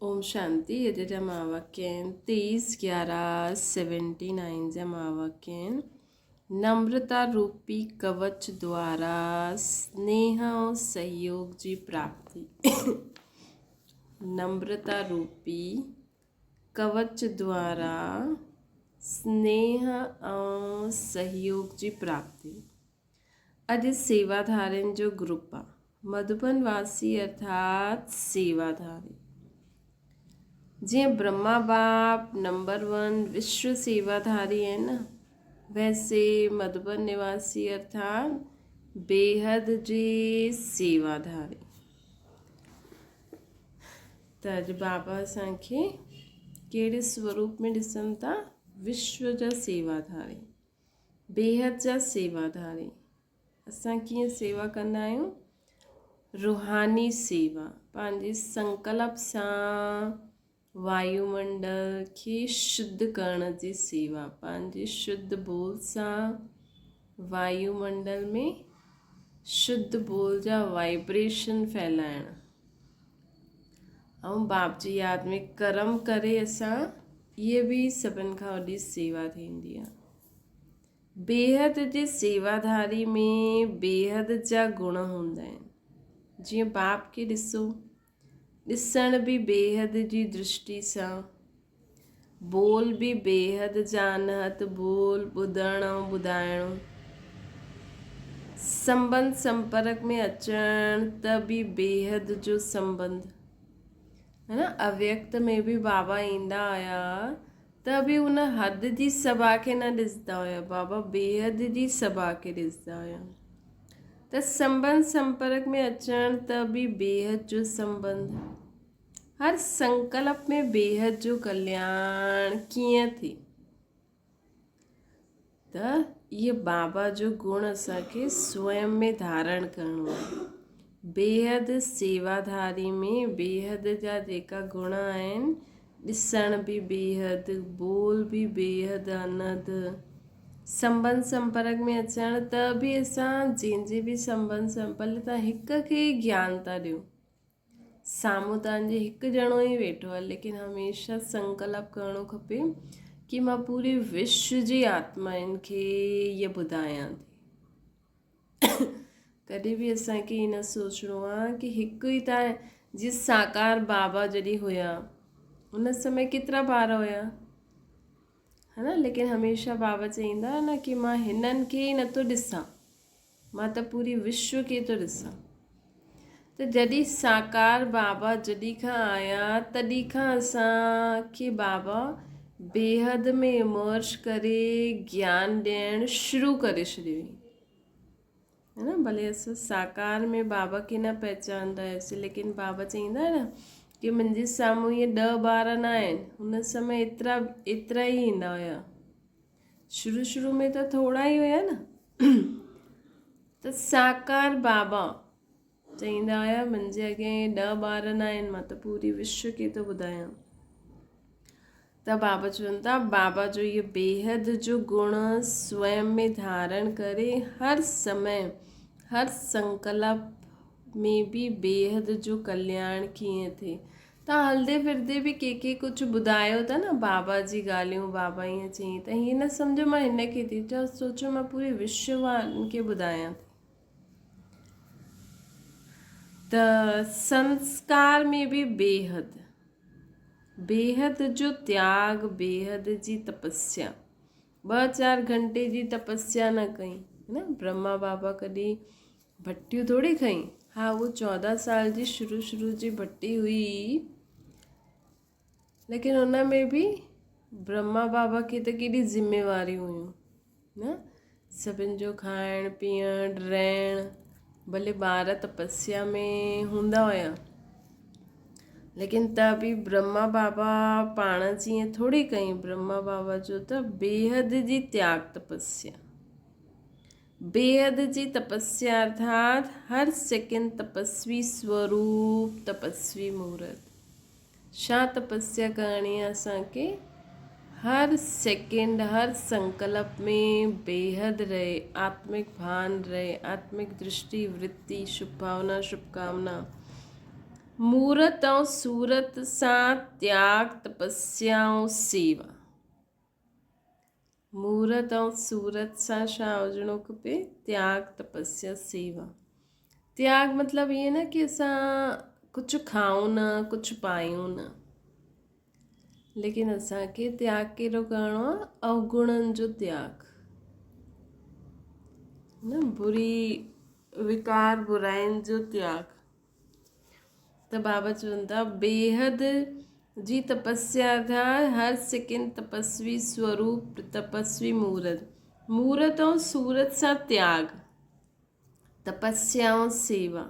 ओम शांति यदिजा महावाक्यन 23/11/79 जा महावाक्यन नम्रता रूपी कवच द्वारा स्नेह और सहयोग जी प्राप्ति। नम्रता रूपी कवच द्वारा स्नेह और सहयोग जी प्राप्ति। अॼु सेवाधारियुनि जो ग्रुप आहे। मधुबन वासी अर्थात सेवाधारी। जीअं ब्रह्मा बाप नंबर 1 विश्व सेवाधारी है न, वैसे मधुबन निवासी अर्थात बेहद जे सेवाधारी। त अॼु बाबा असांखे कहिड़े स्वरूप में ॾिसनि था? विश्व जा सेवाधारी, बेहद जा सेवाधारी। असां कीअं सेवा कंदा आहियूं? रूहानी सेवा, पंहिंजे संकल्प सां वायुमंडल खे शुद्ध करण जी सेवा, पंहिंजे शुद्ध बोल सां वायुमंडल में शुद्ध बोल जा वाइब्रेशन फैलाइण ऐं बाप जी यादि में कर्म करे असां इहे बि सभिनि खां वॾी सेवा थींदी आहे। बेहद जे सेवाधारी में बेहद जा गुण हूंदा आहिनि। जीअं बाप खे ॾिसो, ॾिसण बि बेहद जी दृष्टि सां, बोल बि बेहद जा अनहद बोल, ॿुधणु ऐं ॿुधाइणो, संबंध संपर्क में अचण त बि बेहद जो संबंध है न। अव्यक्त में बि बाबा ईंदा हुया त बि उन हद जी सभा खे न ॾिसंदा हुया, बाबा बेहद जी सभा खे ॾिसंदा हुया। त संबंध संपर्क में अचण त बि बेहद जो संबंध। हर संकल्प में बेहद जो कल्याण कीअं थिए? त इहे बाबा जो गुण असांखे स्वयं में धारण करिणो आहे। बेहद सेवाधारी में बेहद जा जेका गुण आहिनि, ॾिसण बि बेहद, बोल बि बेहद अनहद, संबंध संपर्क में अचण त बि असां जंहिंजे बि संबंध भले तव्हां हिक खे ज्ञान था ॾियो, साम्हूं तव्हांजे हिकु ॼणो ई वेठो आहे, लेकिन हमेशह संकल्प करिणो खपे कि मां पूरे विश्व जी आत्माउनि खे इहे ॿुधायां थी। कॾहिं बि असांखे इन सोचणो आहे कि हिकु ई तव्हां जीअं साकार बाबा जॾहिं हुया उन समय केतिरा ॿार हुया है न, लेकिन हमेशह बाबा चईंदा न कि मां हिननि खे ई नथो ॾिसां, मां त पूरी विश्व खे थो ॾिसां। त जॾहिं साकार बाबा जॾहिं खां आया तॾहिं खां असांखे बाबा बेहद में इमर्ज करे ज्ञान ॾियणु शुरू करे छॾियो है न। भले असां साकार में बाबा खे न पहचानंदा हुआसीं, लेकिन बाबा चईंदा न कि मुंहिंजे साम्हूं इहे 10 ॿार न आहिनि। हुन समय एतिरा ई ईंदा हुया। शुरू में त थोरा ई हुया न। त साकार बाबा चईंदा हुया मुंहिंजे अॻियां 10 ॿार न आहिनि, मां त पूरी विश्व खे थो ॿुधायां। त बाबा चवनि था बाबा जो इहो बेहद जो गुण स्वयं में धारण करे हर समय हर संकल्प में बि बेहद जो कल्याण कीअं थिए। तव्हां हलंदे फिरदे बि के कुझु ॿुधायो था न बाबा जी ॻाल्हियूं, बाबा ईअं चई त हीअं न सम्झो मां हिन खे थी चओ, सोचो मां पूरे विश्व वारनि खे ॿुधायां थी। त संस्कार में बि बेहद जो त्याग, बेहद जी तपस्या। 2-4 घंटे जी तपस्या न कई है न। ब्रह्मा बाबा कॾहिं भट्टियूं थोड़ी खई। हाँ, वो 14 साल जी शुरू जी भट्टी हुई, लेकिन उन में भी ब्रह्मा बाबा की त केॾी ज़िम्मेवारी हुयूं न। सभिनि जो खाइण पीअण रहण, भले ॿार तपस्या में हूंदा हुया, लेकिन त बि ब्रह्मा बाबा पाण जीअं थोड़ी कई। ब्रह्मा बाबा जो त बेहद जी त्याग तपस्या, बेहद जी तपस्या अर्थात हर सेकंड तपस्वी स्वरूप, तपस्वी मुहूर्त। छा तपस्या करणी आहे असांखे? हर सेकंड हर संकल्प में बेहद रहे, आत्मिक भान रहे, आत्मिक दृष्टि वृत्ति शुभ भावना शुभकामना मूरत ऐं सूरत सां त्याग तपस्या ऐं सेवा। मूरत ऐं सूरत सां छा हुजिणो खपे? त्याग तपस्या सेवा। त्याग मतिलबु ईअं न की असां कुझु खाऊं न, कुझु पायूं न, लेकिन असांखे त्याग कहिड़ो करिणो आहे? अवगुणनि जो त्याग, न बुरी विकार बुराइनि जो त्याग। त बाबा चवनि था बेहद जी तपस्या था, हर सेकेंड तपस्वी स्वरूप तपस्वी मूरत। मूरत ऐं सूरत सां त्याग तपस्या ऐं सेवा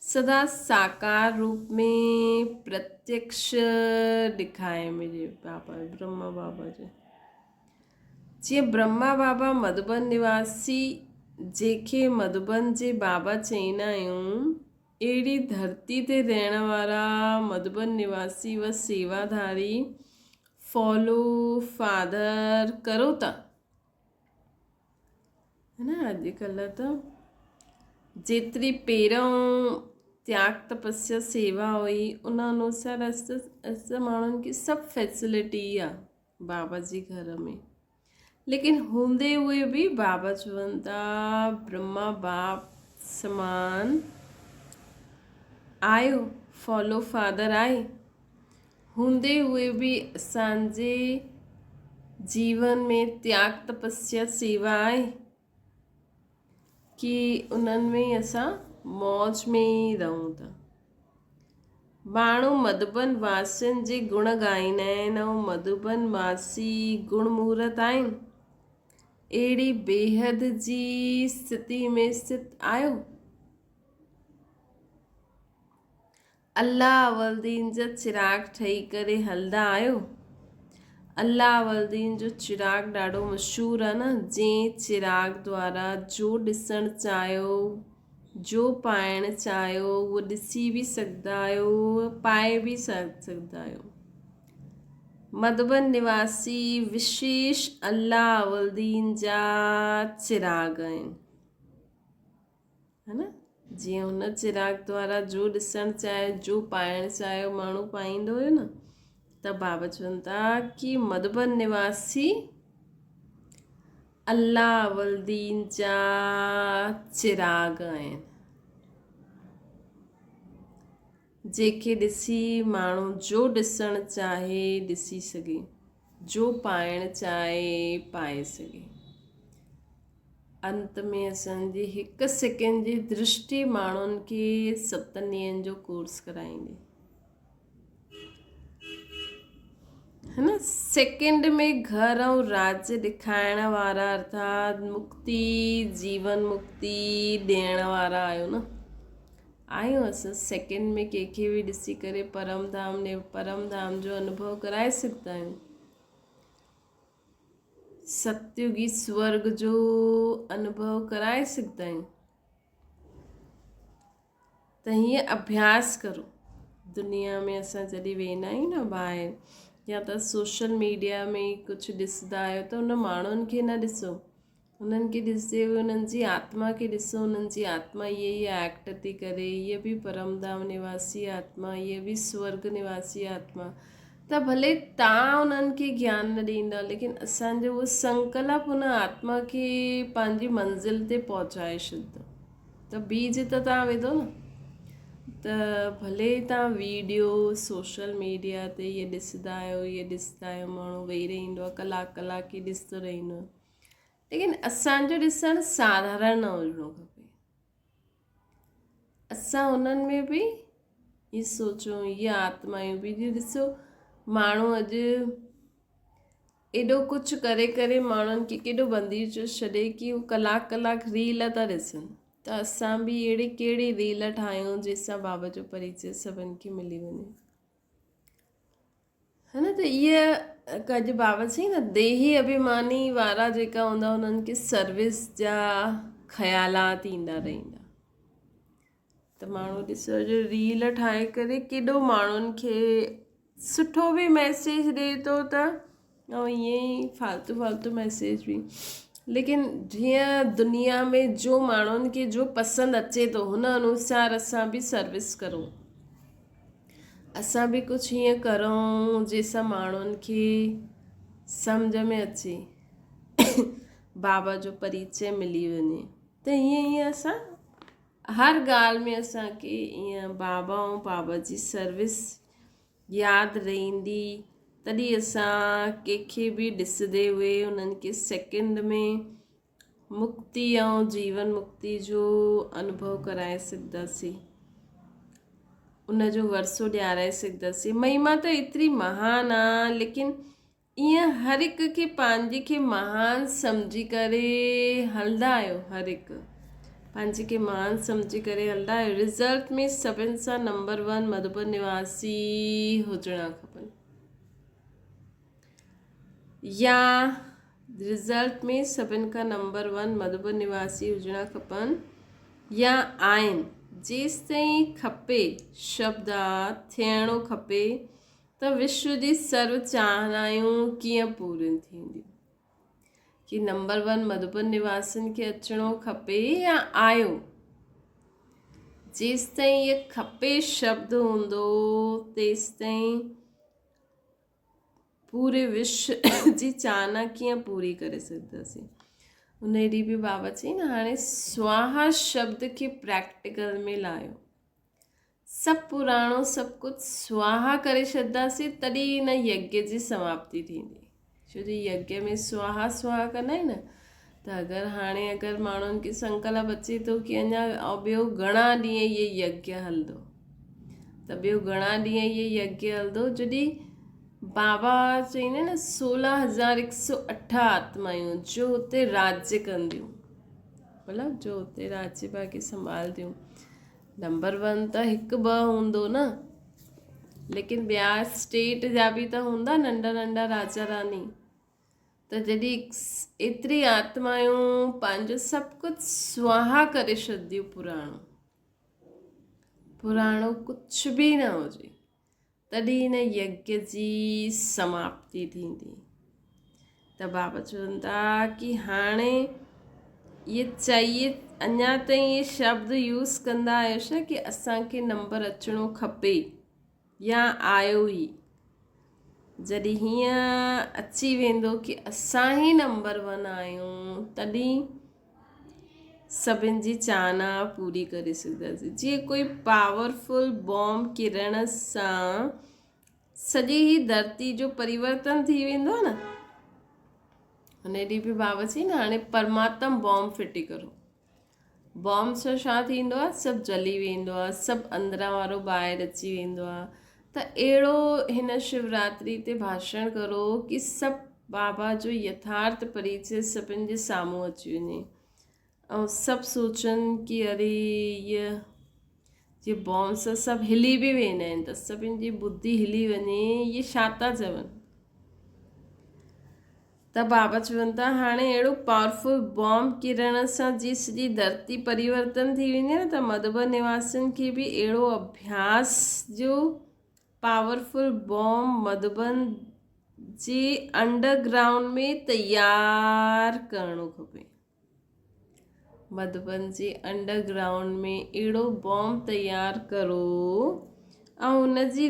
सदा साकार रूप में प्रत्यक्ष ॾेखारे मुंहिंजे बाबा ब्रह्मा बाबा जो। जीअं ब्रह्मा बाबा मधुबन निवासी जंहिंखे मधुबन जे बाबा चईंदा आहियूं, अहिड़ी धरती ते रहण वारा मधुबन निवासी व सेवाधारी फॉलो फादर करो था, है न। अॼुकल्ह त जेतिरी पहिरों त्याग तपस्या सेवा हुई उन अनुसार असां माण्हुनि खे सभु फैसिलिटी आहे बाबा जी घर में, लेकिन हूंदे हुए बि बाबा चवनि था ब्रह्मा बाप समान आयो, फॉलो फादर आहे, हूंदे हुए बि असांजे जीवन में त्याग तपस्या सेवा आहे कि उन्हनि में असां मौज में ई रहूं था। माण्हू मधुबन वासियुनि जे गुण ॻाईंदा आहिनि ऐं मधुबन वासी गुण मूरत आहिनि। अहिड़ी बेहद जी स्थिति में स्थित आहियो। अल्लाह अवलदीन जा चिराग ठही करे हलंदा आहियो। अल्लाह अवलदीन जो चिराग ॾाढो मशहूरु आहे न, जंहिं चिराग द्वारा जो ॾिसणु चाहियो, जो पाइणु चाहियो उहो ॾिसी बि सघंदा आहियो, पाए बि सघंदा आहियो। मधुबन निवासी विशेष अल्लाह अवलदीन जा चिराग आहिनि, है न। जीअं हुन चिराग द्वारा जो ॾिसणु चाहे, जो पाइणु चाहियो माण्हू पाईंदो हुयो न, त बाबा चवनि था कि मधुबन निवासी अल्लाह अवलदीन जा चिराग आहिनि, जंहिंखे ॾिसी माण्हू जो ॾिसणु चाहे ॾिसी सघे, जो पाइणु चाहे पाए सघे। अंत में असांजी हिकु सेकेंड जी दृष्टि माण्हुनि खे 7 ॾींहंनि जो कोर्स कराईंदी, है न। सेकेंड में घर ऐं राज्य ॾेखारण वारा अर्थात मुक्ति जीवन मुक्ति ॾियण वारा आहियो न। आहियूं असां सेकेंड में कंहिंखे बि ॾिसी करे परम धाम जो अनुभव कराए सघंदा आहियूं। सतयुगी स्वर्ग जो अनुभव कराए सघंदा आहियूं। त हीअं अभ्यास करो। दुनिया में असां जॾहिं वेंदा आहियूं न ॿाहिरि, या त सोशल मीडिया में कुझु ॾिसंदा आहियो त उन माण्हुनि खे न ॾिसो, उन्हनि खे ॾिसंदे हुए उन्हनि जी आत्मा खे ॾिसो। उन्हनि जी आत्मा हीअ एक्ट थी करे, हीअ बि परमधाम निवासी आत्मा, हीअ बि स्वर्ग निवासी आत्मा। त भले तव्हां उन्हनि खे ज्ञान न ॾींदा, लेकिन असांजो उहो संकल्प उन आत्मा खे पंहिंजी मंज़िल ते पहुचाए छॾींदो। त बीज त तव्हां विधो न। त भले तव्हां वीडियो सोशल मीडिया ते इहे ॾिसंदा आहियो, माण्हू वेही रहंदो आहे कलाक ई ॾिसंदो रहंदो आहे, लेकिन असांजो ॾिसणु साधारण न हुजिणो खपे। असां उन्हनि में बि इहे सोचूं, इहे आत्मायूं बि ॾिसो। माण्हू अॼु एॾो कुझु करे करे माण्हुनि खे केॾो बंदी छॾे कि उहो कलाक रील था ॾिसनि। त असां बि अहिड़ी कहिड़ी रील ठाहियूं जंहिंसां बाबा जो परिचय सभिनि खे मिली वञे, है न। त इहा अॼु बाबा चई न, देही अभिमानी वारा जेका हूंदा उन्हनि खे सर्विस जा ख़्यालात ईंदा रहंदा। त माण्हू ॾिसो अॼु रील ठाहे करे केॾो माण्हुनि खे सुठो बि मैसेज ॾिए थो, त ऐं ईअं ई फालतू मैसेज बि। लेकिन जीअं दुनिया में जो माण्हुनि खे जो पसंदि अचे थो, हुन अनुसार असां बि सर्विस करूं। असां बि कुझु हीअं करूं जंहिंसां माण्हुनि खे सम्झ में अचे, बाबा जो परिचय मिली वञे। त हीअं असां हर ॻाल्हि में असांखे ईअं बाबा ऐं बाबा जी सर्विस यादि रहंदी, तॾहिं असां कंहिंखे बि ॾिसंदे हुए उन्हनि खे सेकेंड में मुक्ति ऐं जीवन मुक्ति जो अनुभव कराए सघंदासीं, उनजो वरसो ॾियाराए सघंदासीं। महिमा त एतिरी महान आहे, लेकिन ईअं हर हिक खे पंहिंजे खे महान सम्झी करे हलंदा आहियो, हर हिकु पंहिंजे खे महान सम्झी करे हलंदा आहियो। रिज़ल्ट में सभिनि सां नंबर 1 मधुबन निवासी हुजणा खपनि, या रिज़ल्ट में सभिनि खां नंबर 1 मधुबन निवासी हुजणा खपनि, या आहिनि। जेसि ताईं खपे शब्द आहे, थियणो खपे, त विश्व जी सर्व चाहनायूं कीअं पूरियूं थींदियूं कि नंबर 1 मधुबन निवासियुनि खे अचिणो खपे या आयो। जेसि ताईं इहे खपे शब्द हूंदो, तेसि ताईं पूरे विश्व जी चाहना कीअं पूरी करे सघंदासीं। उन ॾींहुं बि बाबा चई न, हाणे स्वाहा शब्द खे प्रैक्टिकल में लायो। सभु पुराणो सभु कुझु स्वाहा करे छॾंदासीं, तॾहिं हिन यज्ञ जी समाप्ति थींदी। छो जो यज्ञ में स्वाहा स्वाहा कंदा आहिनि न, त अगरि माण्हुनि खे संकल्प अचे थो कि अञा ॿियो घणा ॾींहं इहे यज्ञ हलंदो, त ॿियो घणा ॾींहं इहे यज्ञ हलंदो। जॾहिं बाबा चईंदा आहिनि न 16,108 आत्मायूं जो हुते राज्य कंदियूं, मतिलबु जो हुते राज्य भाग्य संभालंदियूं। नंबर 1 त 1-2 हूंदो न, लेकिन ॿिया स्टेट जा बि त हूंदा नंढा नंढा राजा रानी। त जॾहिं एतिरी आत्मायूं पंहिंजो सभु कुझु स्वाहा करे छॾंदियूं, पुराणो कुझु बि न हुजे, तॾहिं हिन यज्ञ जी समाप्ति थींदी। त बाबा चवनि था कि हाणे ये चाहिए, अञा ताईं ये शब्द यूज़ कंदा आहियो छा कि असांखे नंबर अचिणो खपे या आयो ई। जॾहिं हीअं अची वेंदो कि असां ई नंबर 1 आहियूं, तॾहिं सभिनि जी चाहना पूरी करे सघंदासीं। जीअं कोई पावरफुल बॉम्ब किरण सां सॼी ही धरती जो परिवर्तन थी वेंदो आहे न। हुन ॾींहुं बि बाबा चई न, हाणे परमात्मा बॉम्ब फिटी करो। बॉम्ब सां छा थींदो आहे, सभु जली वेंदो आहे, सभु अंदरां वारो ॿाहिरि अची वेंदो आहे। त अहिड़ो हिन शिवरात्रि ते भाषण करो कि सभु बाबा जो यथार्थ परिचय सभिनि जे साम्हूं अची वञे, ऐं सभु सोचनि कि अरे ये बॉम्ब सां सभु हिली बि वेंदा आहिनि, त सभिनि जी बुद्धि हिली वञे, ये छा था चवनि। त बाबा चवनि था हाणे अहिड़ो पावरफुल बॉम्ब किरण सां जी सॼी धरती परिवर्तन थी वेंदी आहे न, त मधुबन निवासियुनि खे बि अहिड़ो अभ्यास जो पावरफुल बॉम्ब मधुबन जे अंडरग्राउंड में तैयार करणो खपे। मधुबन जे अंडरग्राउंड में अहिड़ो बॉम्ब तैयार करो ऐं हुनजी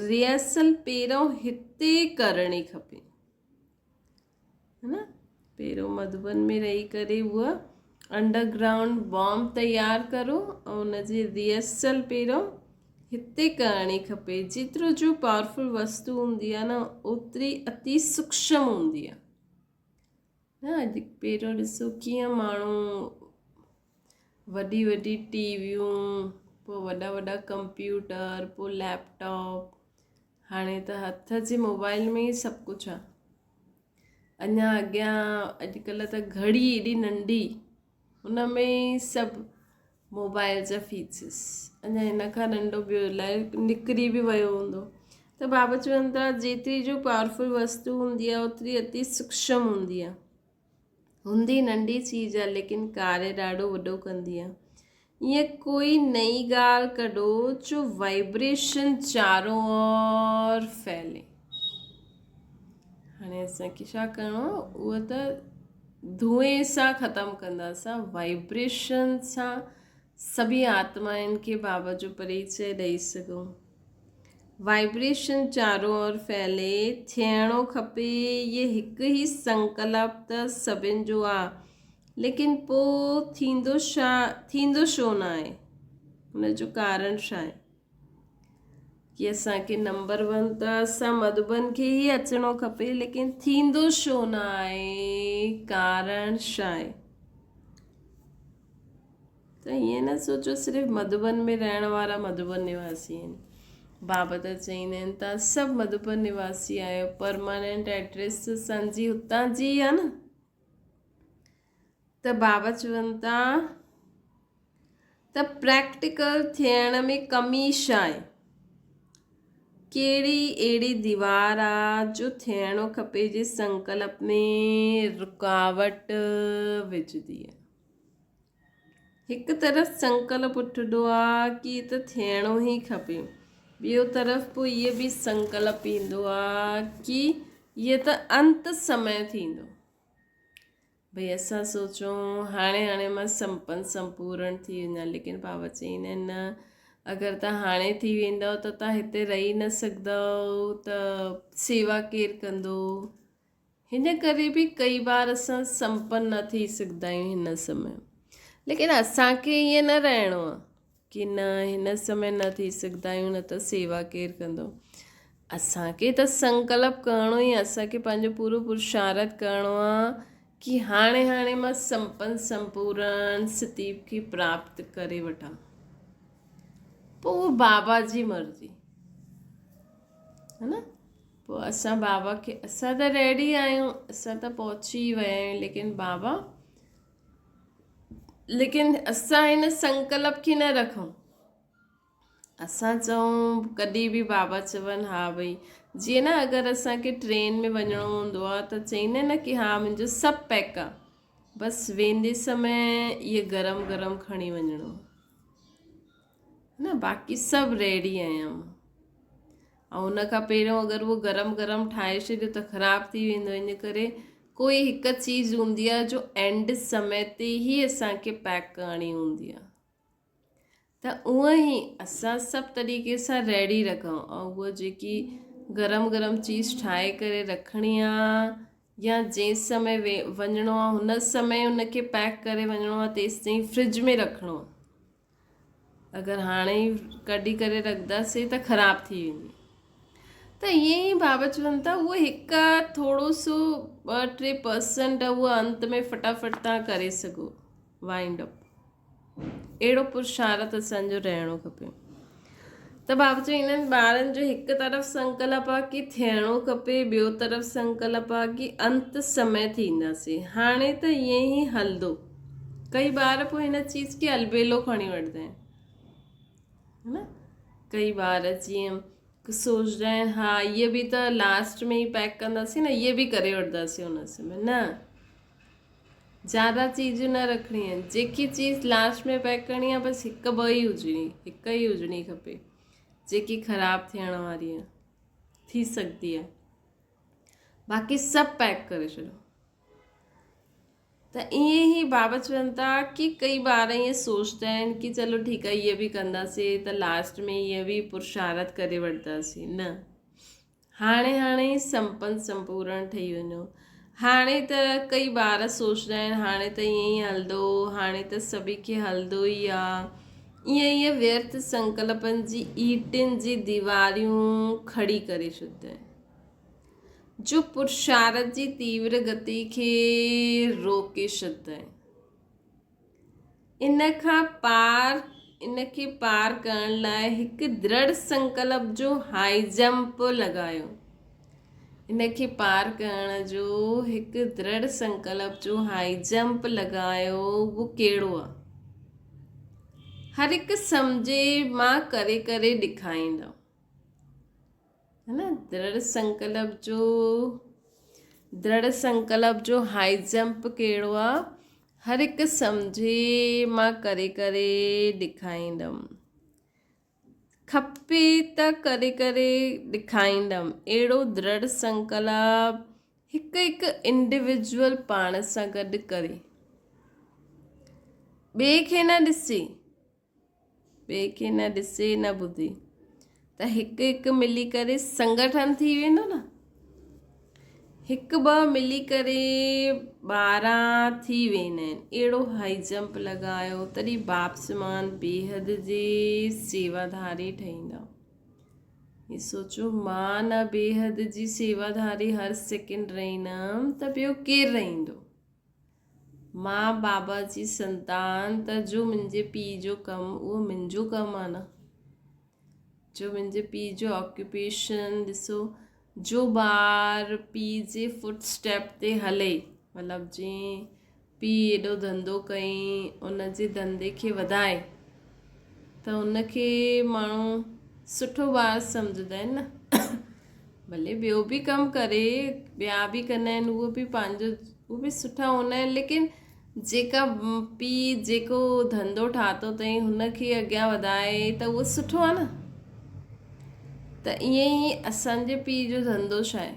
रिहर्सल पहिरों हिते करणी खपे, है न। पहिरों मधुबन में रही करे उहा अंडरग्राउंड बॉम्ब तैयार करो ऐं हुनजी रिहर्सल पहिरों हिते करणी खपे। जेतिरो जो पावरफुल वस्तु हूंदी आहे न, ओतिरी अति सूक्ष्म हूंदी आहे न। अॼु पहिरों ॾिसो कीअं माण्हू वॾी वॾी टीवियूं, पोइ वॾा वॾा कंप्यूटर, पोइ लैपटॉप, हाणे त हथ जे मोबाइल में ई सभु कुझु आहे। अञा अॻियां अॼुकल्ह त घड़ी एॾी नंढी, हुन में सभु मोबाइल जा फीचर्स, अञा हिन खां नंढो ॿियो इलाही निकिरी बि वियो हूंदो। त बाबा चवनि था जेतिरी जो पावरफुल वस्तु हूंदी आहे, ओतिरी अति सूक्ष्म हूंदी आहे। हूंदी नंढी चीज़ आहे, लेकिन कार्य ॾाढो वॾो कंदी आहे। ईअं कोई नई ॻाल्हि कढो जो वाइब्रेशन चारों ओर फैले। हाणे असांखे छा करिणो, उहो त धुएं सां ख़तमु कंदासीं, वाइब्रेशन सां सभी आत्माउनि खे बाबा जो परिचय ॾेई सघूं। वाइब्रेशन चारों ओर फैले थियणो खपे, ये हिकु ई संकल्प त सभिनि जो आहे, लेकिन पोइ थींदो छो न आहे? हुन जो कारण छा आहे कि असांखे नंबर 1 त असां मधुबन खे ई अचिणो खपे, लेकिन थींदो छो न आहे? कारण छा आहे? त ईअं न सोचो सिर्फ़ु मधुबन में रहण वारा मधुबन निवासी आहिनि। बाबा त चईंदा आहिनि तव्हां सभु मधुबन निवासी आहियो, परमानेंट एड्रेस असांजी हुतां जी आहे न। त बाबा चवनि था त प्रैक्टिकल थियण में कमी छा आहे? कहिड़ी अहिड़ी दीवार आहे जो थियणो खपे, जे संकल्प में रुकावट विझदी आहे। हिकु तरफ़ संकल्प उठंदो आहे कि त थियणो ई खपे, ॿियो तरफ़ पोइ इहो बि संकल्प ईंदो आहे कि इहो त अंत समय थींदो। भई असां सोचूं हाणे मां संपूर्ण थी वञा, लेकिन बाबा चईंदा आहिनि न, अगरि तव्हां हाणे थी वेंदव त तव्हां हिते रही न सघंदव, त सेवा केरु कंदो? हिन करे बि कई बार असां संपन्न न थी सघंदा आहियूं हिन समय। लेकिन असांखे ईअं न रहणो आहे कि न हिन समय न थी सघंदा आहियूं, न त सेवा केरु कंदो। असांखे त संकल्प करिणो ई, असांखे पंहिंजो पूरो पुरुषार्थ करिणो आहे कि हाणे मां संपूर्ण स्थिति खे प्राप्त करे वठां। पोइ बाबा जी मर्ज़ी है न। पोइ असां बाबा खे, असां त रेडी आहियूं, असां त पहुची विया आहियूं, लेकिन असां हिन संकल्प खे न रखूं। असां चऊं कॾहिं बि बाबा चवनि हा भई, जीअं न अगरि असांखे ट्रेन में वञिणो हूंदो आहे त चईंदा आहिनि न कि हा मुंहिंजो सभु पैक आहे, बसि वेंदे समय इहे गरम गरम खणी वञिणो न, बाक़ी सभु रेडी आहियां। ऐं हुन खां पहिरियों अगरि उहो गरम गरम ठाहे छॾियो त ख़राबु थी वेंदो। इन करे कोई हिकु चीज़ हूंदी आहे जो एंड समय ते ई असांखे पैक करणी हूंदी आहे। त उअं ई असां सभु तरीक़े सां रेडी रखूं, ऐं उहा जेकी गरम गरम चीज़ ठाहे करे रखणी आहे, या जंहिं समय वञिणो आहे हुन समय हुनखे पैक करे वञिणो आहे, तेसि ताईं फ्रिज में रखिणो आहे। अगरि हाणे ई कढी करे रखंदासीं त ख़राबु थी वेंदी। त ईअं ई बाबा चवनि था उहो हिकु थोरो सो 2-3% उहो अंत में फटाफट तव्हां करे सघो वाइंड अप। अहिड़ो पुरुषार्थ असांजो रहणो खपे। त बाबा चवंदा आहिनि ॿारनि जो हिकु तरफ़ संकल्प आहे कि थियणो खपे, ॿियो तरफ़ संकल्प आहे कि अंत समय थींदासीं। हाणे त ईअं ई हलंदो। कई ॿार पोइ हिन चीज़ खे अलबेलो खणी वठंदा आहिनि, है न। कई ॿार जीअं सोचदा आहिनि हा इहे बि त लास्ट में ई पैक कंदासीं न, इहे बि करे वठंदासीं हुन समय। न, ज़्यादा चीज़ूं न रखणी आहिनि। जेकी चीज़ लास्ट में पैक करणी आहे बसि हिकु ई हुजणी खपे, जेकी ख़राबु थियण वारी आहे, थी सघंदी आहे, बाक़ी सभु पैक करे छॾो। त ईअं ई बाबा चवनि था कि कई ॿार ईअं सोचदा आहिनि कि चलो ठीकु आहे इहे बि कंदासीं त लास्ट में इहे बि पुरुषार्थ करे वठंदासीं। न, हाणे ई संपूर्ण ठही वञो। हाणे त कई ॿार सोचदा आहिनि हाणे त ईअं ई हलंदो, हाणे त सभी खे हलंदो ई आहे। ईअं व्यर्थ संकल्पनि जी ईटिन जी दीवारियूं खड़ी करे छॾंदा आहिनि, जो पुरुषार्थ जी तीव्र गति खे रोके छॾंदा आहिनि। इनखे पार करण लाइ हिकु दृढ़ संकल्प जो हाई जंप लॻायो। इनखे पार करण जो हिकु दृढ़ संकल्प जो हाई जंप लॻायो। वो कहिड़ो आहे? हर हिकु सम्झे मां करे करे ॾेखारींदमि, है न। दृढ़ संकल्प जो हाई जंप कहिड़ो आहे? हर हिकु सम्झे मां करे करे ॾेखारींदमि, खपे त करे करे ॾेखारींदमि। अहिड़ो दृढ़ संकल्प हिकु इंडिविजुअल पाण सां गॾु करे, ॿिए खे न ॾिसे, ॿिए खे न ॾिसे न ॿुधे, त हिकु हिकु मिली करे संगठन थी वेंदो न। हिकु ॿ मिली करे 12 थी वेंदा आहिनि। अहिड़ो हाई जंप लॻायो तॾहिं बाप समान बेहद जे सेवाधारी ठहींदा। ये सोचो, मां न बेहद जी सेवाधारी हर सेकेंड रहींदमि त ॿियो केरु रहंदो। मां बाबा जी संतान त जो मुंहिंजे पीउ जो कमु उहो मुंहिंजो कमु आहे न। जो मुंहिंजे पीउ जो ऑक्यूपेशन ॾिसो, जो ॿार पीउ जे फुट स्टेप ते हले, मतिलबु जीअं पीउ एॾो धंधो कयईं, उन जे धंधे खे वधाए त उनखे माण्हू सुठो ॿार सम्झंदा आहिनि न। भले ॿियो बि कमु करे, ॿिया बि कंदा आहिनि, उहो बि पंहिंजो, उहो बि सुठा हूंदा आहिनि, लेकिन जेका पीउ जेको धंधो ठातो अथई हुनखे अॻियां वधाए त उहो सुठो आहे न। त ईअं ई असांजे पीउ जो धंधो छा आहे,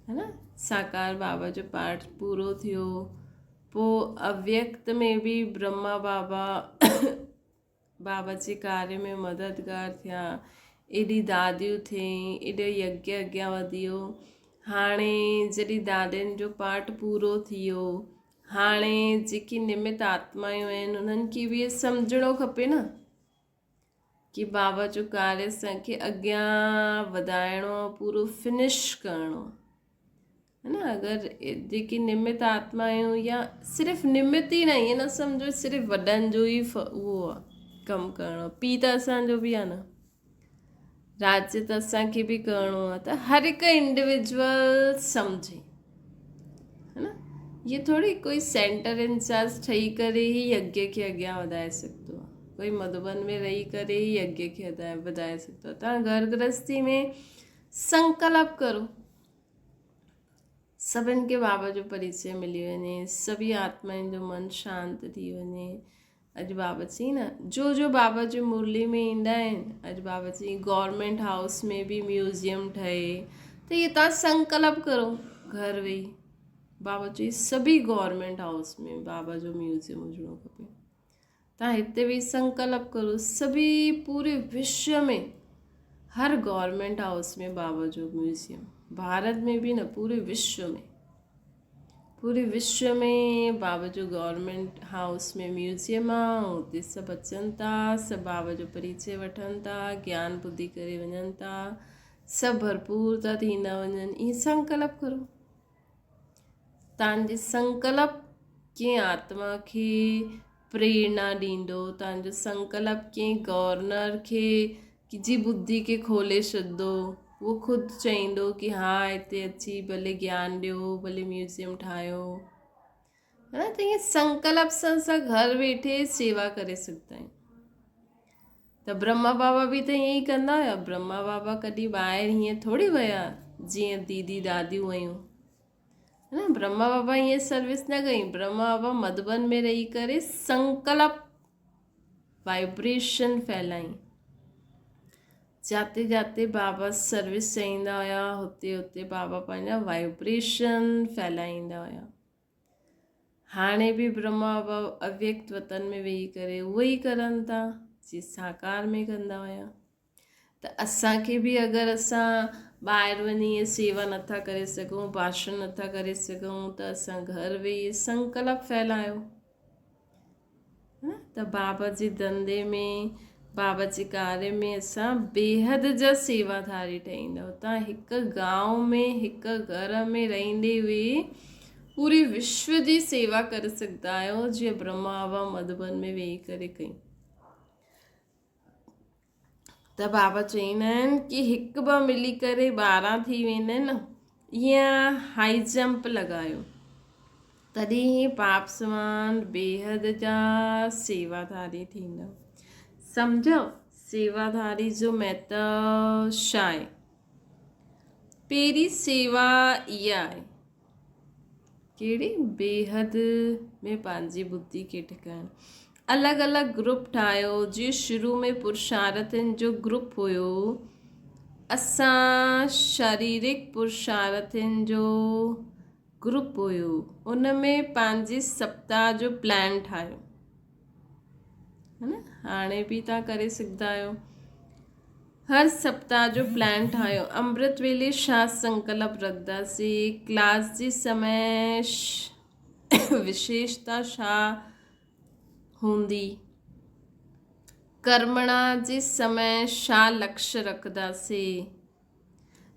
है न। साकार बाबा जो पाठ पूरो थियो, पोइ अव्यक्त में बि ब्रह्मा बाबा बाबा जे कार्य में मददगार थिया। एॾी दादियूं थियईं, एॾो यज्ञ अॻियां वधियो। हाणे जॾहिं दादियुनि जो पाठ पूरो थियो, हाणे जेकी निमित आत्मायूं आहिनि उन्हनि खे बि सम्झणो खपे न कि बाबा जो कार्य असांखे अॻियां वधाइणो, पूरो फिनिश करिणो, है न। अगरि जेकी निमित आत्मायूं, या सिर्फ़ु निमित ई न, ईअं न सम्झो सिर्फ़ु वॾनि जो ई उहो आहे कमु करिणो। पीउ त असांजो बि आहे न, राज्य त असांखे बि करिणो आहे। त हर हिकु इंडिविजुअल सम्झे, है न। ये थोड़ी कोई सेंटर इंचार्ज ठही करे ई यज्ञ खे अॻियां वधाए सघंदो आहे, कोई मधुबन में रही करे ही यज्ञ खे वधाए सघंदो आहे। तव्हां घर गृहस्थी में संकल्प करो, सभिनि खे बाबा जो परिचय मिली वञे, सभी आत्माउनि जो मन शांति थी वञे। अॼु बाबा चई न, जो बाबा जी मुरली में ईंदा आहिनि, अॼु बाबा चई गवर्नमेंट हाउस में भी म्यूज़ियम ठहे, त ये तव्हां संकल्प करो घर वेही। बाबा चई सभी गवर्नमेंट हाउस में बाबा जो म्यूज़ियम हुजणो खपे। तव्हां हिते भी संकल्प करो, सभी पूरे विश्व में हर गवर्नमेंट हाउस में बाबा जो म्यूज़ियम, भारत में भी न, पूरे विश्व में, पूरे विश्व में बाबा जो गवर्नमेंट हाउस में म्यूज़ियम आहे। उते सभु अचनि था, सभु बाबा जो परिचय वठनि था, ज्ञान ॿुधी करे वञनि था, सभु भरपूर था थींदा वञनि। ईअं संकल्प करो। तव्हांजे संकल्प कंहिं आत्मा खे प्रेरणा ॾींदो, तव्हांजो संकल्प कंहिं गवर्नर खे जी बुद्धि खे खोले छॾंदो। वो ख़ुदि चईंदो कि हा हिते अची भले ज्ञान ॾियो, भले म्यूज़ियम ठाहियो, है न। त ईअं संकल्प सां असां घर वेठे सेवा करे सघंदा आहियूं। त ब्रह्मा बाबा भी त ईअं ई कंदा हुया। ब्रह्मा बाबा कॾहिं ॿाहिरि हीअं थोड़ी विया जीअं दीदी दादियूं वयूं, है न। ब्रह्मा बाबा ईअं सर्विस न कई। ब्रह्मा बाबा मधुबन में रही करे संकल्प वाइब्रेशन फैलाई। जाते जाते बाबा सर्विस चाहींदा हुया, हुते हुते बाबा पंहिंजा वाइब्रेशन फैलाईंदा हुया। हाणे भी ब्रह्मा बाबा अव्यक्त वतन में वेही करे उहो ई करनि था जीअं साकार में कंदा हुया। त असांखे भी अगरि असां ॿाहिरि वञी सेवा नथा करे सघूं, भाषण नथा करे सघूं, त असां घर वेही संकल्प फैलायो, त बाबा जे धंधे में, बाबा जे कार्य में असां बेहद जा सेवाधारी ठहींदव। तव्हां हिकु गांव में, हिकु घर में रहंदे हुए पूरे विश्व जी सेवा करे सघंदा आहियो, जीअं ब्रह्मा बाबा मधुबन में वेही करे कई। त बाबा चईंदा आहिनि कि हिकु ॿ मिली करे 12 थी वेंदा आहिनि न। ईअं हाई जंप लॻायो, तॾहिं पाप समान बेहद जा सेवाधारी थींदा। सम्झो सेवाधारी जो महत्व छा आहे। पहिरीं सेवा इहा आहे, कहिड़ी, बेहद में पंहिंजी बुद्धि खे टिकाइण। अलॻि अलॻि ग्रुप ठाहियो। जीअं शुरू में पुरुषार्थनि जो ग्रुप हुयो, असां शारीरिक पुरुषार्थनि जो ग्रुप हुयो, उन में पंहिंजे सप्ताह जो प्लान ठाहियो। है न। हाणे बि तव्हां करे सघंदा आहियो। हर सप्ताह जो प्लान ठाहियो। अमृत वेले छा संकल्प रखंदासीं? क्लास जे समय विशेषता छा हूंदी? कर्मणा जे समय छा लक्ष्य रखंदासीं?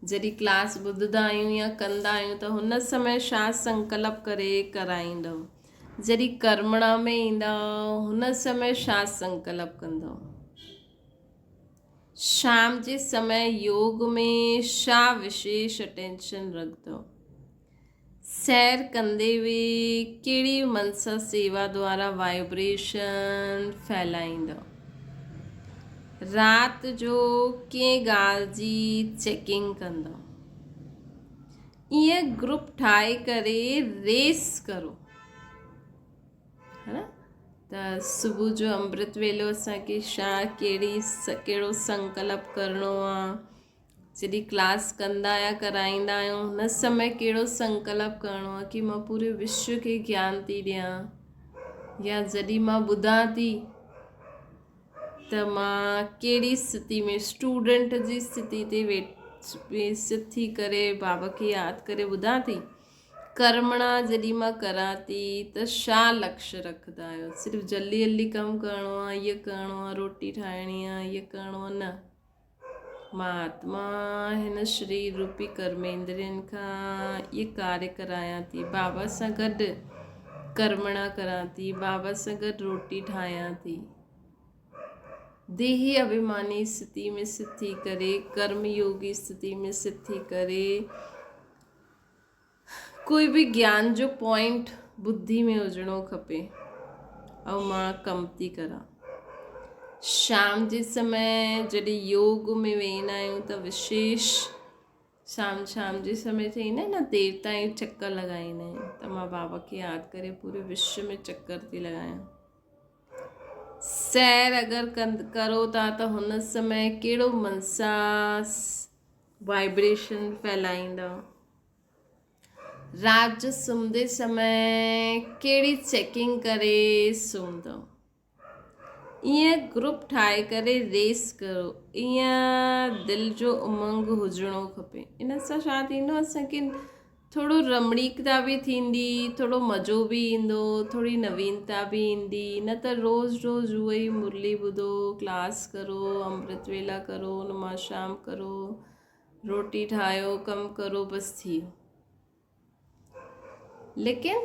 जॾहिं क्लास ॿुधंदा आहियूं या कंदा आहियूं त हुन समय छा संकल्प करे कराईंदव? जॾहिं कर्मणा में ईंदव हुन समय छा संकल्प कंदव? शाम जे समय योग में छा विशेष अटेंशन रखंदव? सैर कंदे वे कहिड़ी मनसा सेवा द्वारा वाइब्रेशन फैलाईंदव? राति जो कंहिं ॻाल्हि जी चेकिंग कंदव? ईअं ग्रुप ठाहे करे रेस करो, है न। त सुबुह जो अमृत वेलो असांखे छा कहिड़ो संकल्प करिणो आहे? जॾहिं क्लास कंदा या कराईंदा आहियूं हुन समय कहिड़ो संकल्प करिणो आहे कि मां पूरे विश्व खे ज्ञान थी ॾियां, या जॾहिं मां ॿुधां थी त मां कहिड़ी स्थिति में स्टूडेंट जी स्थिति ते सिद्ध थी करे बाबा खे यादि करे ॿुधां थी। कर्मणा जॾहिं मां करां थी त छा लक्ष्य रखंदा आहियो? सिर्फ़ु जल्दी कमु करिणो आहे, इहो करिणो आहे, रोटी ठाहिणी आहे, इहो करिणो आहे? न, मां आत्मा हिन शरीर रूपी कर्मेंद्रियनि खां इहे कार्य करायां थी, बाबा सां गॾु कर्मणा करां थी, बाबा सां गॾु रोटी ठाहियां थी। देही अभिमानी स्थिति में सिद्ध थी करे, कर्मयोगी स्थिति में सिद्ध थी करे कोई भी ज्ञान जो पॉइंट बुद्धि में हुजणो खपे ऐं मां कम थी करा। शाम जे समय जॾहिं योग में वेंदा आहियूं त विशेष शाम जे समय ते ईंदा आहिनि न, देर ताईं चक्कर लॻाईंदा आहियूं, त मां बाबा खे यादि करे पूरे विश्व में चक्कर थी लॻायां। सैर अगरि करो था त हुन समय कहिड़ो मनसा वाइब्रेशन फैलाईंदव? रात जो सुम्हंदे समय कहिड़ी चेकिंग करे सुम्हंदव? ईअं ग्रुप ठाहे करे रेस करो। ईअं दिलि जो उमंग हुजणो खपे। इन सां छा थींदो? असांखे थोरो रमणीकता बि थींदी, थोरो मज़ो बि ईंदो, थोरी नवीनता बि ईंदी। न त रोज़ु उहो ई मुरली ॿुधो, क्लास करो, अमृत वेला करो, नमाज़ शाम करो, रोटी ठाहियो, कमु करो, बसि थी वियो। लेकिन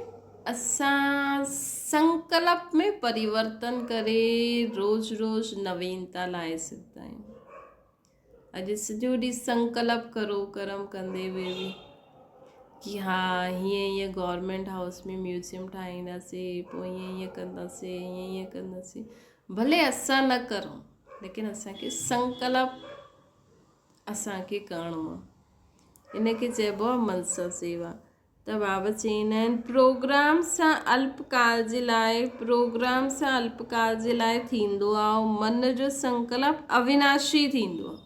असां संकल्प में परिवर्तन करे रोज़ नवीनता लाए सघंदा आहियूं। अॼु सॼो ॾींहुं संकल्प करो कर्म कंदे हुए बि कि हा हीअं गवर्नमेंट हाउस में म्यूज़ियम ठाहींदासीं, पोइ हीअं कंदासीं, हीअं कंदासीं। भले असां न करूं, लेकिन असांखे संकल्प असांखे करिणो आहे। इन खे चइबो आहे मनसा सेवा। त बाबा चईंदा आहिनि प्रोग्राम सां अल्पकाल जे लाइ थींदो आहे, मन जो संकल्प अविनाशी थींदो आहे।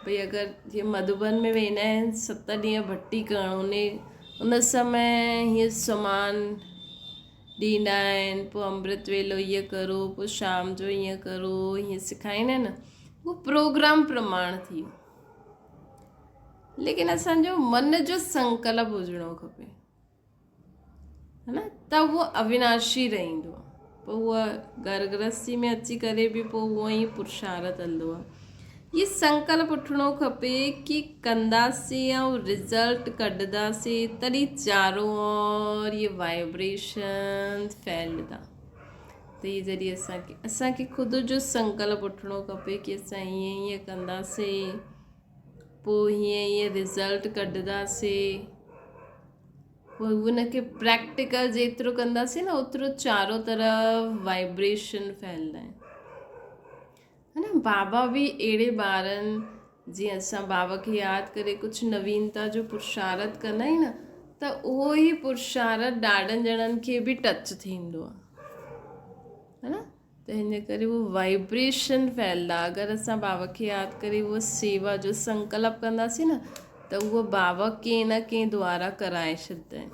भई अगरि जीअं मधुबन में वेंदा आहिनि 7 ॾींहं भट्टी करणु, उन समय हीअं सामान ॾींदा आहिनि, पोइ अमृत वेलो ईअं करो, पोइ शाम जो ईअं करो, हीअं सेखारींदा आहिनि न, उहो प्रोग्राम प्रमाण थी वियो। लेकिन असांजो मन जो संकल्प हुजणो खपे, है न, त उहो अविनाशी रहंदो आहे। पोइ उहा घर गृहस्थी में अची करे बि पोइ उहो ई पुरुषार्थ हलंदो आहे। ये संकल्प उठणो खपे कि कंदासीं ऐं रिज़ल्ट कढंदासीं, तॾहिं चारों ओर ये वाइब्रेशन फैलंदा। त ये जॾहिं असांखे ख़ुदि जो संकल्प उठणो खपे कि असां हीअं कंदासीं, पोइ हीअं रिज़ल्ट कढंदासीं। पोइ उनखे प्रैक्टिकल जेतिरो कंदासीं न, ओतिरो चारों तरफ़ वाइब्रेशन फैलंदा आहिनि, है न। बाबा बि अहिड़े ॿारनि जीअं असां बाबा खे यादि करे कुझु नवीनता जो पुरुषार्थ कंदा आहियूं न, त उहो ई पुरुषार्थ ॾाढनि ॼणनि खे बि टच थींदो आहे, है न। त हिन करे उहो वाइब्रेशन फैलंदा। अगरि असां बाबा खे यादि करे उहा सेवा जो संकल्प कंदासीं न, त उहो बाबा कंहिं न कंहिं द्वारा कराए छॾींदा आहिनि।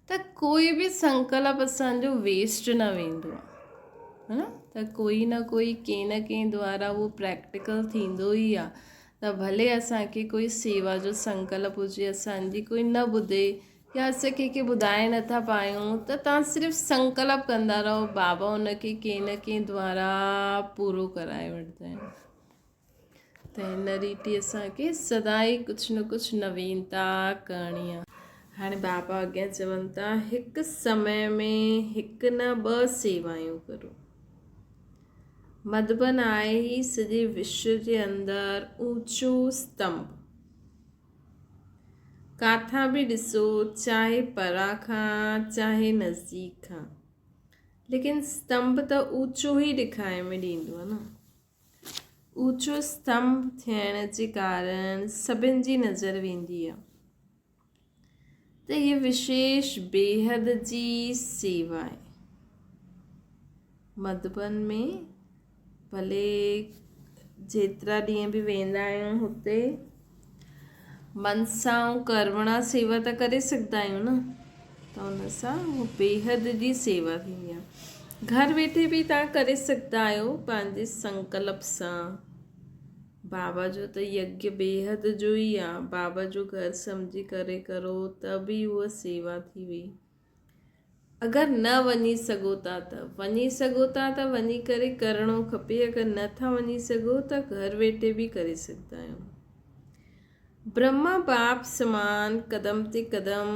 त कोई बि संकल्प असांजो वेस्ट न वेंदो आहे, है न। त कोई न कोई कंहिं न कंहिं द्वारा उहो प्रैक्टिकल थींदो ई आहे। त भले असांखे कोई सेवा जो संकल्प हुजे, असांजी कोई न ॿुधे या असां कंहिंखे ॿुधाए नथा पायूं, त तव्हां सिर्फ़ु संकल्प कंदा रहो, बाबा हुनखे कंहिं न कंहिं द्वारा पूरो कराए वठंदा आहिनि। त हिन रीति असांखे सदाई कुझु न कुझु नवीनता करणी आहे। हाणे बाबा अॻियां चवनि था, हिकु समय में हिकु न 2 सेवायूं करो। मधुबन आहे ई सॼे विश्व जे अंदरि ऊंचो स्तंभ। काथां बि ॾिसो, चाहे परां खां चाहे नज़दीक खां, लेकिन स्तंभ त ऊंचो ई ॾेखारे में ॾींदो आहे न। ऊंचो स्तंभ थियण जे कारण सभिनि जी नज़र वेंदी आहे। त इहा विशेष बेहद जी सेवा आहे। मधुबन में भले जेतिरा ॾींहं बि वेंदा आहियूं, हुते मनसा ऐं कर्मणा सेवा त करे सघंदा आहियूं न, त हुन सां उहो बेहद जी सेवा थींदी आहे। घर वेठे बि तव्हां करे सघंदा आहियो पंहिंजे संकल्प सां। बाबा जो त यज्ञ बेहद जो ई आहे, बाबा जो घर सम्झी करे करो त बि उहा सेवा थी वई। अगरि न वञी सघो था त वञी सघो था त वञी करे करिणो खपे। अगरि नथा वञी सघो त घर वेठे बि करे सघंदा आहियूं। ब्रह्मा बाप समान कदम ते कदम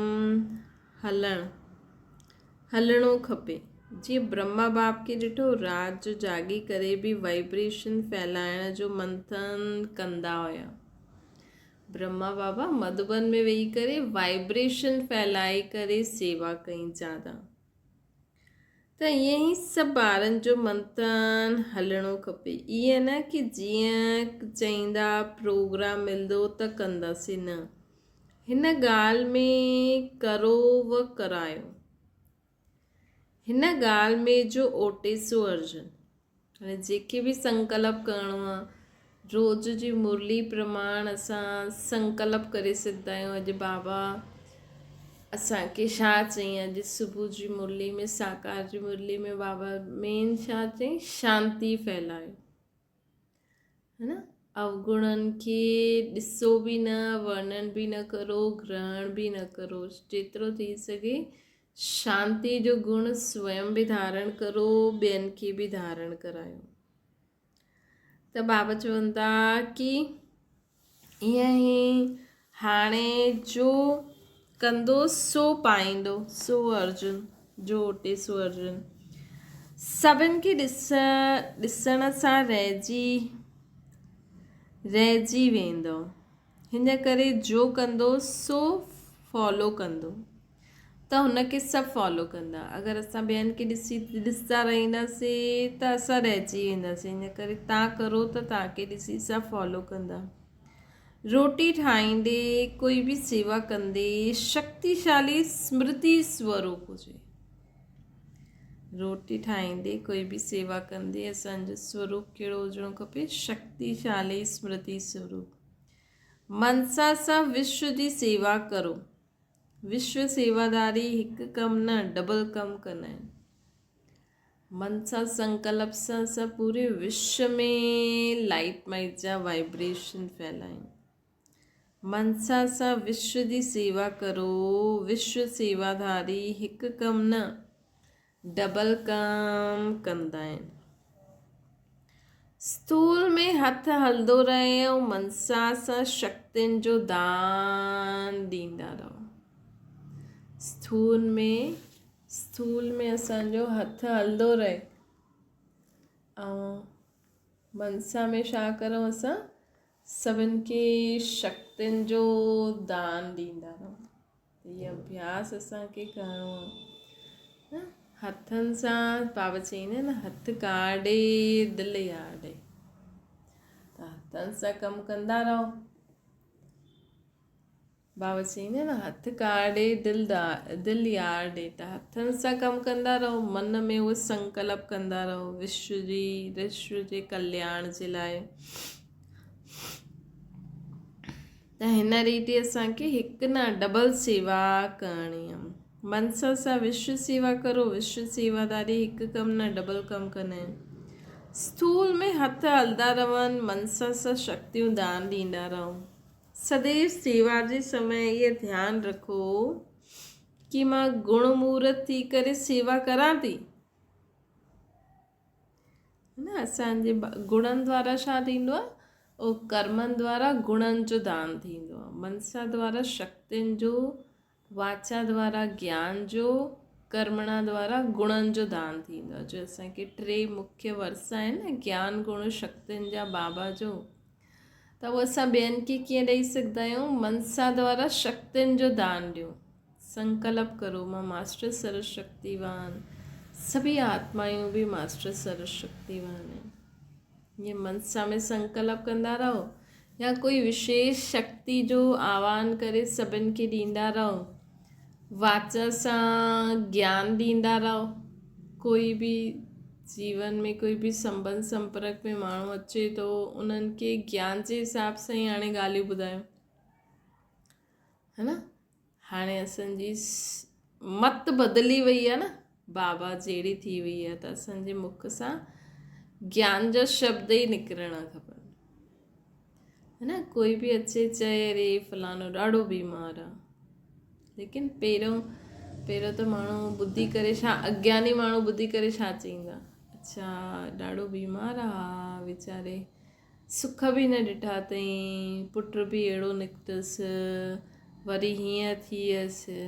हलणो खपे। जीअं ब्रह्मा बाप खे ॾिठो, रात जो जागी करे बि वाइब्रेशन फैलाइण जो मंथन कंदा हुया। ब्रह्मा बाबा मधुबन में वेही करे वाइब्रेशन फैलाए करे सेवा कई ज़्यादा। त ईअं ई सभु ॿारनि जो मंथन हलणो खपे। ईअं न कि जीअं चईंदा प्रोग्राम मिलंदो त कंदासीं, न। हिन ॻाल्हि में करो व करायो। हिन ॻाल्हि में जो ओटे सो अर्जुन। हाणे जेके बि संकल्प करिणो आहे, रोज़ जी मुरली प्रमाण असां संकल्प करे सघंदा आहियूं। अॼु बाबा असांखे छा चईं, अॼु सुबुह जी मुरली में, साकार जी मुरली में बाबा मेन छा चईं, शांती फैलायो, है न। अवगुणनि खे ॾिसो बि न, वर्णन बि न करो, ग्रहण बि न करो। जेतिरो थी सघे शांति जो गुण स्वयं बि धारण करो, ॿियनि खे बि धारण करायो। त बाबा चवनि था कि ईअं ई हाणे जो कंदो सो पाईंदो, सो अर्जुन, जो ओटे सो अर्जुन। सभिनि खे ॾिसण सां रहिजी वेंदो। हिन करे जो कंदो सो फॉलो कंदो, त हुनखे सभु फॉलो कंदा। अगरि असां ॿियनि खे ॾिसंदा रहंदासीं त असां रहिजी वेंदासीं। इन करे तव्हां करो त तव्हांखे ॾिसी सभु फॉलो कंदा। रोटी ठाहींदे, कोई बि सेवा कंदे शक्तिशाली स्मृति स्वरूप हुजे। रोटी ठाहींदे, कोई बि सेवा कंदे असांजो स्वरूप कहिड़ो हुजणो खपे, शक्तिशाली स्मृति स्वरूप। मनसा सां विश्व जी सेवा करो। विश्व सेवादारी हिकु कमु न, डबल कमु कंदा आहिनि। मनसा संकल्प सां असां पूरे विश्व में लाइट माइट जा वाइब्रेशन फैलायूं। मनसा सां विश्व जी सेवा करो। विश्व सेवाधारी हिकु कमु न, डबल कमु कंदा आहिनि। स्थूल में हथ हलंदो रहे ऐं मनसा सां शक्तियुनि जो दान ॾींदा रहो। स्थूल में असांजो हथ हलंदो रहे ऐं मनसा में छा करूं, असां सभिनि खे शक्तियुनि जो दान ॾींदा रहो। इहो अभ्यास असांखे करिणो आहे। हथनि सां बाबा चईंदा आहिनि, हथ काॾे दिलि याॾे। त हथनि सां कमु कंदा रहो। बाबा चईंदा आहिनि, हथ काॾे दिलि याॾे। त हथनि सां कमु कंदा रहो, मन में उहो संकल्प कंदा रहो विश्व जे कल्याण जे लाइ। त हिन रीति असांखे हिकु न, डबल सेवा करणी आहे। मन सां विश्व सेवा करो। विश्व सेवादारी हिकु कमु न डबल कमु कंदा आहिनि। स्थूल में हथ हलंदा रहनि, मन सां शक्तियूं दान ॾींदा रहो। सदैव सेवा जे समय इहे ध्यानु रखो कि मां गुणमूर्त थी करे सेवा करां थी न। असांजे गुणनि द्वारा छा थींदो आहे, उहो कर्मनि द्वारा गुणनि जो दान थींदो आहे। मनसा द्वारा शक्तियुनि जो, वाचा द्वारा ज्ञान जो, कर्मणा द्वारा गुणनि जो दान थींदो आहे। जो असांखे 3 मुख्य वर्सा आहिनि न, ज्ञान गुण शक्तियुनि जा बाबा जो, त उहो असां ॿियनि खे कीअं ॾेई सघंदा आहियूं? मनसा द्वारा शक्तियुनि जो दान ॾियो। संकल्प करो मां मास्टर सर्वशक्तिवान, सभी आत्मायूं भी मास्टर सर्वशक्तिवान आहिनि। ये मनसा में संकल्प कंदा रहो, या कोई विशेष शक्ति जो आह्वान करे सभिनि खे ॾींदा रहो। वाचा सां ज्ञान ॾींदा रहो। कोई भी जीवन में कोई भी संबंध संपर्क में माण्हू अचे तो उन्हनि खे ज्ञान जे हिसाब सां ई हाणे ॻाल्हियूं ॿुधायो, है न। हाणे असांजी मत बदिली वई आहे न, बाबा जहिड़ी थी वई आहे, त असांजे मुख सां ज्ञान जा शब्द ई निकिरणा खपनि, है न। कोई भी अचे चए रे फलानो ॾाढो बीमार आहे, लेकिन पहिरियों त माण्हू ॿुधी करे छा, अज्ञानी माण्हू ॿुधी करे छा चईंदा, अच्छा ॾाढो बीमार आहे वीचारे, सुख बि न ॾिठा अथई, पुट बि अहिड़ो निकितसि, वरी हीअं थी वियसि,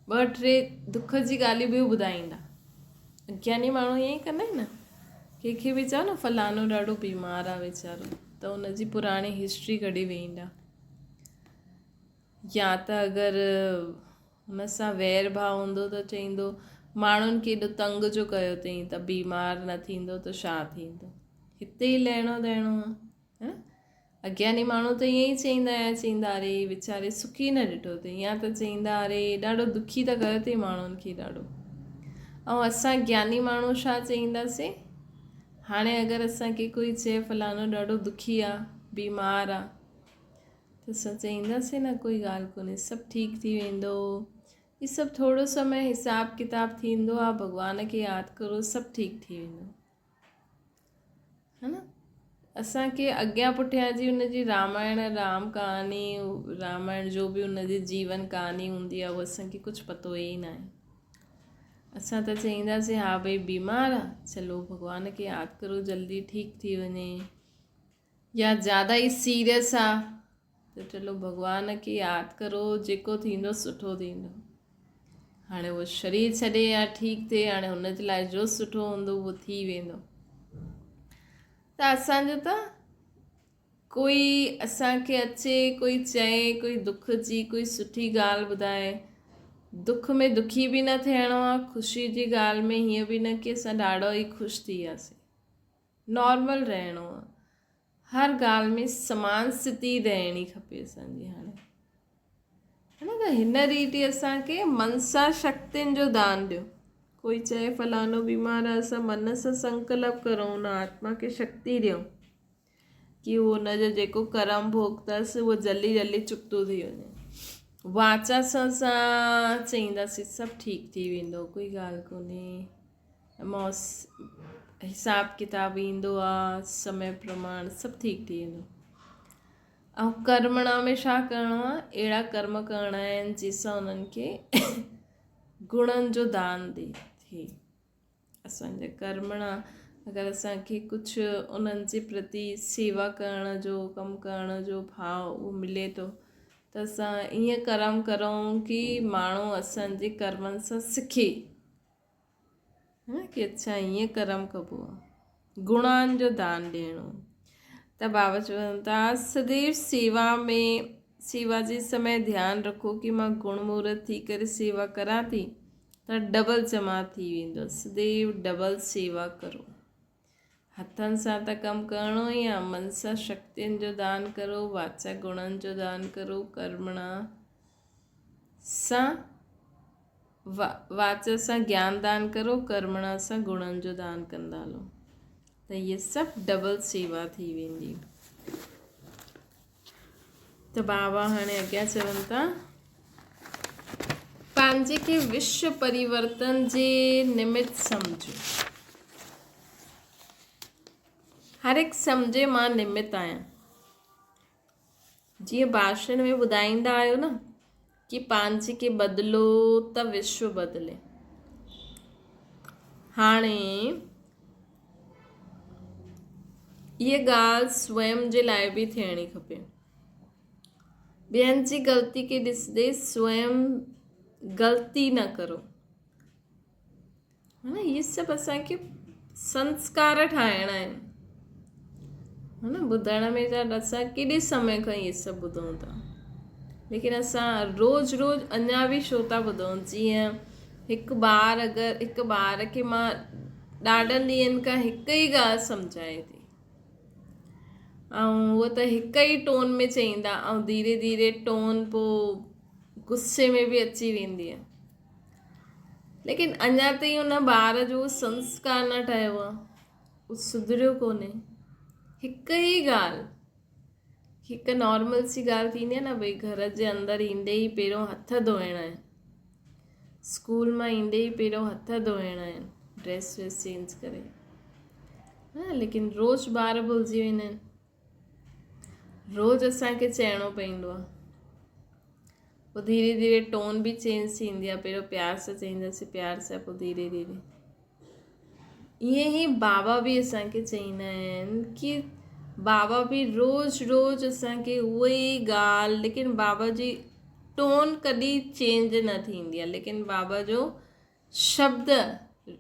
2-3 दुख जी ॻाल्हियूं ॿियूं ॿुधाईंदा। अज्ञानी माण्हू ईअं ई कंदा आहिनि न। कंहिंखे बि चओ न फलानो ॾाढो बीमार आहे वीचारो, त हुनजी पुराणी हिस्ट्री कढी वेंदा। या त अगरि हुन सां वैर भाव हूंदो त चईंदो माण्हुनि खे एॾो तंग जो कयो अथई, त बीमार न थींदो त छा थींदो, हिते ई लहिणो ॾियणो आहे। अज्ञानी माण्हू त ईअं ई चईंदा अरे वीचारे सुखी न ॾिठो अथई, या त चईंदा अरे ॾाढो दुखी त कयो अथई माण्हुनि खे ॾाढो। ऐं असां ज्ञानी माण्हू छा चईंदासीं? हाणे अगरि असांखे कोई चए फलानो ॾाढो दुखी आहे, बीमार आहे, त असां चईंदासीं न कोई ॻाल्हि कोन्हे, सभु ठीकु थी वेंदो, ही सभु थोरो समय हिसाब किताब थींदो आहे, भॻवान खे यादि करो, सभु ठीकु थी वेंदो, है न। असांखे अॻियां पुठियां जी हुनजी रामायण राम कहानी, रामायण जो बि हुनजी जीवन कहानी हूंदी आहे, उहो असांखे कुझु पतो ई न आहे। असां त चईंदासीं हा भई बीमार आहे, चलो भॻवान खे यादि करो जल्दी ठीकु थी वञे, या ज़्यादा ई सीरियस आहे त चलो भॻवान खे यादि करो, जेको थींदो सुठो थींदो। हाणे उहो शरीर छॾे या ठीकु थिए, हाणे हुनजे लाइ जो सुठो हूंदो उहो थी वेंदो। त असांजो त कोई असांखे अचे, कोई चए, कोई दुख जी कोई सुठी ॻाल्हि ॿुधाए, दुख में दुखी बि न थियणो आहे, ख़ुशी जी ॻाल्हि में हीअं बि न की असां ॾाढो ई ख़ुशि थी वियासीं, नॉर्मल रहणो आहे। हर ॻाल्हि में समान स्थिति रहणी खपे असांजी हाणे, है न। त हिन रीति असांखे मन सां शक्तियुनि जो दान ॾियो। कोई चए फलानो बीमार आहे, असां मन सां संकल्प करूं, हुन आत्मा खे शक्ति ॾियूं कि उहो हुनजो जेको कर्म भोग अथसि उहो जल्दी जल्दी चुकतो थी वञे। वाचा सां चईंदासीं सभु ठीकु थी वेंदो, कोई ॻाल्हि कोन्हे, मौस हिसाब किताब ईंदो आहे, समय प्रमाण सभु ठीकु थी वेंदो। ऐं कर्मणा में छा करिणो आहे? अहिड़ा कर्म करणा आहिनि जंहिंसां उन्हनि खे गुणनि जो दान थिए। असांजे कर्मणा अगरि असांखे कुझु उन्हनि जे प्रति सेवा करण जो, कमु करण जो भाव उहो मिले थो, त असां ईअं कर्म करूं कि माण्हू असांजे कर्मनि सां सिखे, कि अच्छा ईअं कर्म कबो आहे, गुणनि जो दान ॾियणो। त बाबा चवनि था सदैव सेवा जे समय ध्यानु रखो कि मां गुणमूर्त थी करे सेवा करां थी, त डबल जमा थी वेंदो। सदैव डबल सेवा करो। हथनि सां त कमु करिणो ई आहे, मन सां शक्तियुनि जो दान करो, वाचा गुणनि जो दान करो, कर्मणा सां वाचा सां ज्ञान दान करो, कर्मणा सां गुणनि जो दान कंदा हलो, त इहे सभु डबल सेवा थी वेंदी। त बाबा हाणे अॻियां चवनि था पंहिंजे खे विश्व परिवर्तन जे निमित्त सम्झो। हर हिकु सम्झे मां निमित्त आहियां। जीअं भाषण में ॿुधाईंदा आहियो न कि पंहिंजे खे बदिलो त विश्व बदिले। हाणे इहा ॻाल्हि स्वयं जे लाइ बि थियणी खपे। ॿियनि जी ग़लती खे ॾिसंदे स्वयं ग़लती न करो, है न। इहे सभु असांखे संस्कार ठाहिणा आहिनि, है न। ॿुधण में त असां केॾे समय खां इहे सभु ॿुधूं था, लेकिन असां रोज़ रोज़ अञा बि छो था ॿुधूं। जीअं हिकु ॿार खे मां ॾाढनि ॾींहंनि खां हिकु ई ॻाल्हि सम्झाए थी, ऐं उहो त हिक ई टोन में चईंदा, ऐं धीरे धीरे टोन पोइ गुस्से में बि अची वेंदी आहे, लेकिन अञा ताईं उन ॿार जो संस्कार न ठहियो आहे, उहो सुधरियो कोन्हे। हिकु ई ॻाल्हि, हिकु नॉर्मल सी ॻाल्हि थींदी आहे न, भई घर जे अंदरि ईंदे ई पहिरियों हथ धोइणा आहिनि, स्कूल मां ईंदे ई पहिरियों हथ धोइणा आहिनि, ड्रेस व्रेस चेंज करे, हा। लेकिन रोज़ु ॿार भुलिजी वेंदा आहिनि, रोज़ असांखे चइणो पवंदो आहे। पोइ धीरे धीरे टोन बि चेंज थींदी आहे, पहिरियों प्यार सां चईंदासीं, प्यार सां, पोइ धीरे धीरे। ईअं ई बाबा बि असांखे चईंदा आहिनि कि बाबा बि रोज़ रोज़ असांखे उहा ई ॻाल्हि, लेकिन बाबा जी टोन कॾहिं चेंज न थींदी आहे, लेकिन बाबा जो शब्द,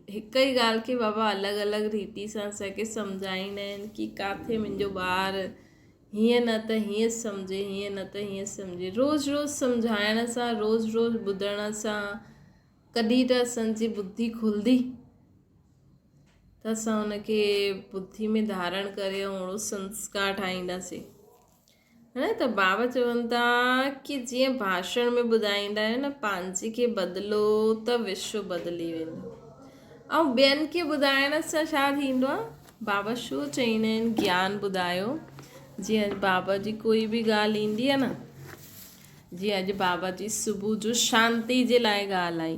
हिकु ई ॻाल्हि खे बाबा अलॻि अलॻि रीति सां असांखे सम्झाईंदा आहिनि कि किथे मुंहिंजो ॿारु हीअं न त हीअं सम्झे, हीअं न त हीअं सम्झे। रोज़ रोज़ सम्झाइण सां, रोज़ रोज़ ॿुधण सां कॾहिं त असांजी बुद्धि खुलंदी, त असां हुनखे बुद्धि में धारण करे ओहिड़ो संस्कार ठाहींदासीं, है न। त बाबा चवनि था कि जीअं भाषण में ॿुधाईंदा आहियो न, पंहिंजे खे बदिलो त विश्व बदिली वेंदो। ऐं ॿियनि खे ॿुधाइण सां छा थींदो आहे, बाबा छो चईंदा आहिनि ज्ञान ॿुधायो। जीअं बाबा जी कोई बि ॻाल्हि ईंदी आहे न, जीअं अॼु बाबा जी सुबुह जो शांति जे लाइ ॻाल्हि आई,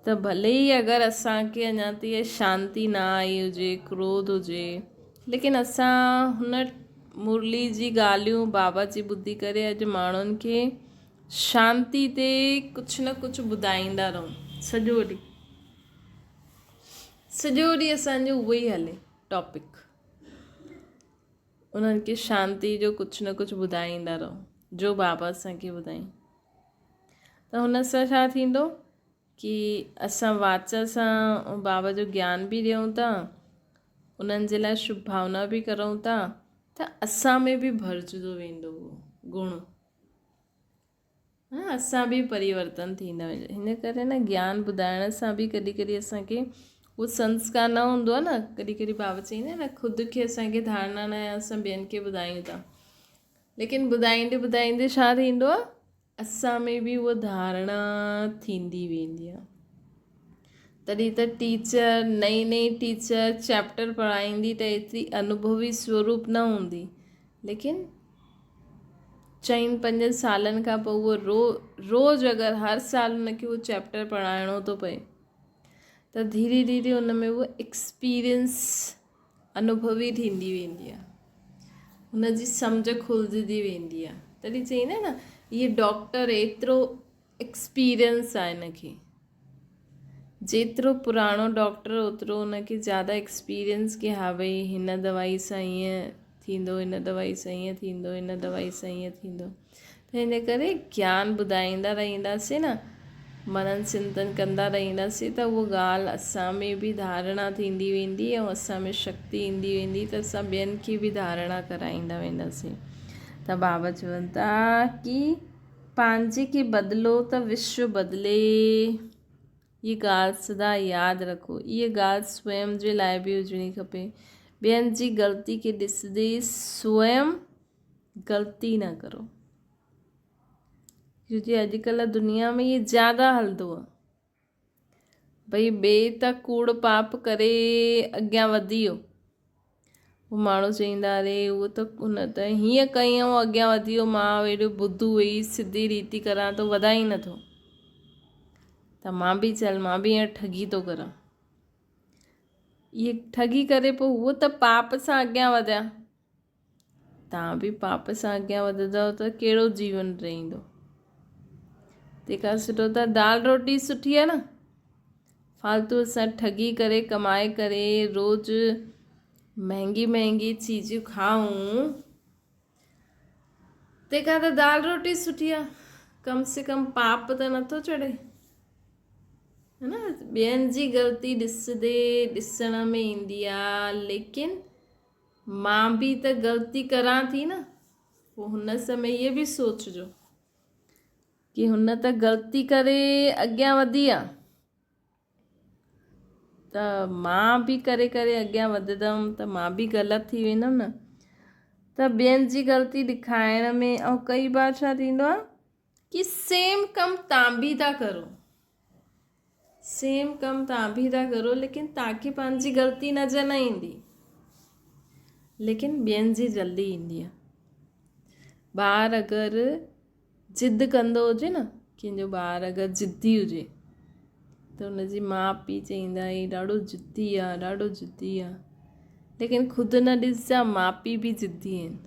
त भले ई अगरि असांखे अञा ताईं शांति न आई हुजे, क्रोध हुजे, लेकिन असां हुन मुरली जी ॻाल्हियूं बाबा जी ॿुधी करे अॼु माण्हुनि खे शांति ते कुझु न कुझु ॿुधाईंदा रहूं। सॼो ॾींहुं असांजो उहो ई हले टॉपिक, उन्हनि खे शांति जो कुझु न कुझु ॿुधाईंदा रहो, जो बाबा असांखे ॿुधाईं। त हुन सां छा थींदो कि असां वाच सां बाबा जो ज्ञान बि ॾियूं था, उन्हनि जे लाइ शुभ भावना बि करूं था, त असां में बि भरिजंदो वेंदो उहो गुण, हा। असां बि परिवर्तन थींदा वेंदा। हिन करे न ज्ञान ॿुधाइण सां बि कॾहिं कॾहिं असांखे उहो संस्कार न हूंदो आहे न। कॾहिं कॾहिं बाबा चईंदा आहिनि न, ख़ुदि खे असांखे धारणा न आहे, असां ॿियनि खे ॿुधायूं था, लेकिन ॿुधाईंदे ॿुधाईंदे छा थींदो आहे, असां में बि उहा धारणा थींदी वेंदी आहे। तॾहिं त टीचर, नई टीचर चैप्टर पढ़ाईंदी त एतिरी अनुभवी स्वरूप न हूंदी, लेकिन 4-5 सालनि खां पोइ उहो रोज़ अगरि हर साल हुनखे उहो चैप्टर पढ़ाइणो थो पए, त धीरे धीरे हुन में उहो एक्सपीरियंस अनुभवी थींदी वेंदी आहे, हुनजी सम्झ खुलंदी वेंदी आहे। तॾहिं चईंदा न, इहे डॉक्टर एतिरो एक्सपीरियंस आहे हिनखे, जेतिरो पुराणो डॉक्टर ओतिरो हुनखे ज़्यादा एक्सपीरियंस कि हा भई हिन दवाई सां ईअं थींदो, हिन दवाई सां ईअं थींदो, हिन दवाई सां ईअं थींदो। त हिन करे ज्ञान ॿुधाईंदा रहंदासीं न, मनन चिंतन कंदा रहंदासीं, त उहा ॻाल्हि असां में बि धारणा थींदी वेंदी, ऐं असां में शक्ति ईंदी वेंदी, त असां ॿियनि खे बि धारणा कराईंदा वेंदासीं। त बाबा चवनि था कि पंहिंजे खे बदिलो त विश्व बदिले। ये ॻाल्हि सदा यादि रखो, इहा ॻाल्हि स्वयं जे लाइ बि हुजणी खपे। ॿियनि जी ग़लती खे ॾिसंदे स्वयं ग़लती न करो, क्योंकि अॼुकल्ह दुनिया में ये ज़्यादा हलंदो आहे। भई ॿिए त कूड़ पाप करे अॻियां वधी वियो, उहो माण्हू चईंदा अरे उहो त हुन त हीअं कयूं अॻियां वधी वियो, मां हेॾो ॿुधो हुई, सिधी रीति करां त वधाई नथो। त मां बि चल मां बि हीअं ठगी थो करां। इहे ठगी करे पोइ उहो त पाप सां अॻियां वधिया, तव्हां बि पाप सां अॻियां वधंदव त कहिड़ो जीवन रहंदो। तंहिंखां सुठो त दाल रोटी सुठी आहे न। फालतू असां ठगी करे कमाए करे रोज़ महांगी महांगी चीज़ूं खाऊं, तंहिंखां त दाल रोटी सुठी आहे। कम से कम पाप त नथो चढ़े, है न। ॿियनि जी ग़लती ॾिसण में ईंदी आहे, लेकिन मां बि त ग़लती करां थी न। पोइ हुन समय इहे बि सोचिजो कि हुन त ग़लती करे अॻियां वधी आहे, त मां बि करे करे अॻियां वधंदमि त मां बि ग़लति थी वेंदमि न। त ॿियनि जी ग़लती ॾेखारण में, ऐं कई बार छा थींदो आहे कि सेम कमु तव्हां बि था करो, सेम कमु तव्हां बि था करो, लेकिन तव्हांखे पंहिंजी ग़लती नज़र न ईंदी, लेकिन ॿियनि जी जल्दी ईंदी आहे। ॿार अगरि ज़िद कंदो हुजे न, कंहिंजो ॿार अगरि ज़िद्दी हुजे त हुनजी माउ पीउ चईंदा ही ॾाढो ज़िद्दी आहे, ॾाढो ज़िद्दी आहे, लेकिन ख़ुदि न ॾिसजा माउ पीउ बि ज़िद्दी आहिनि।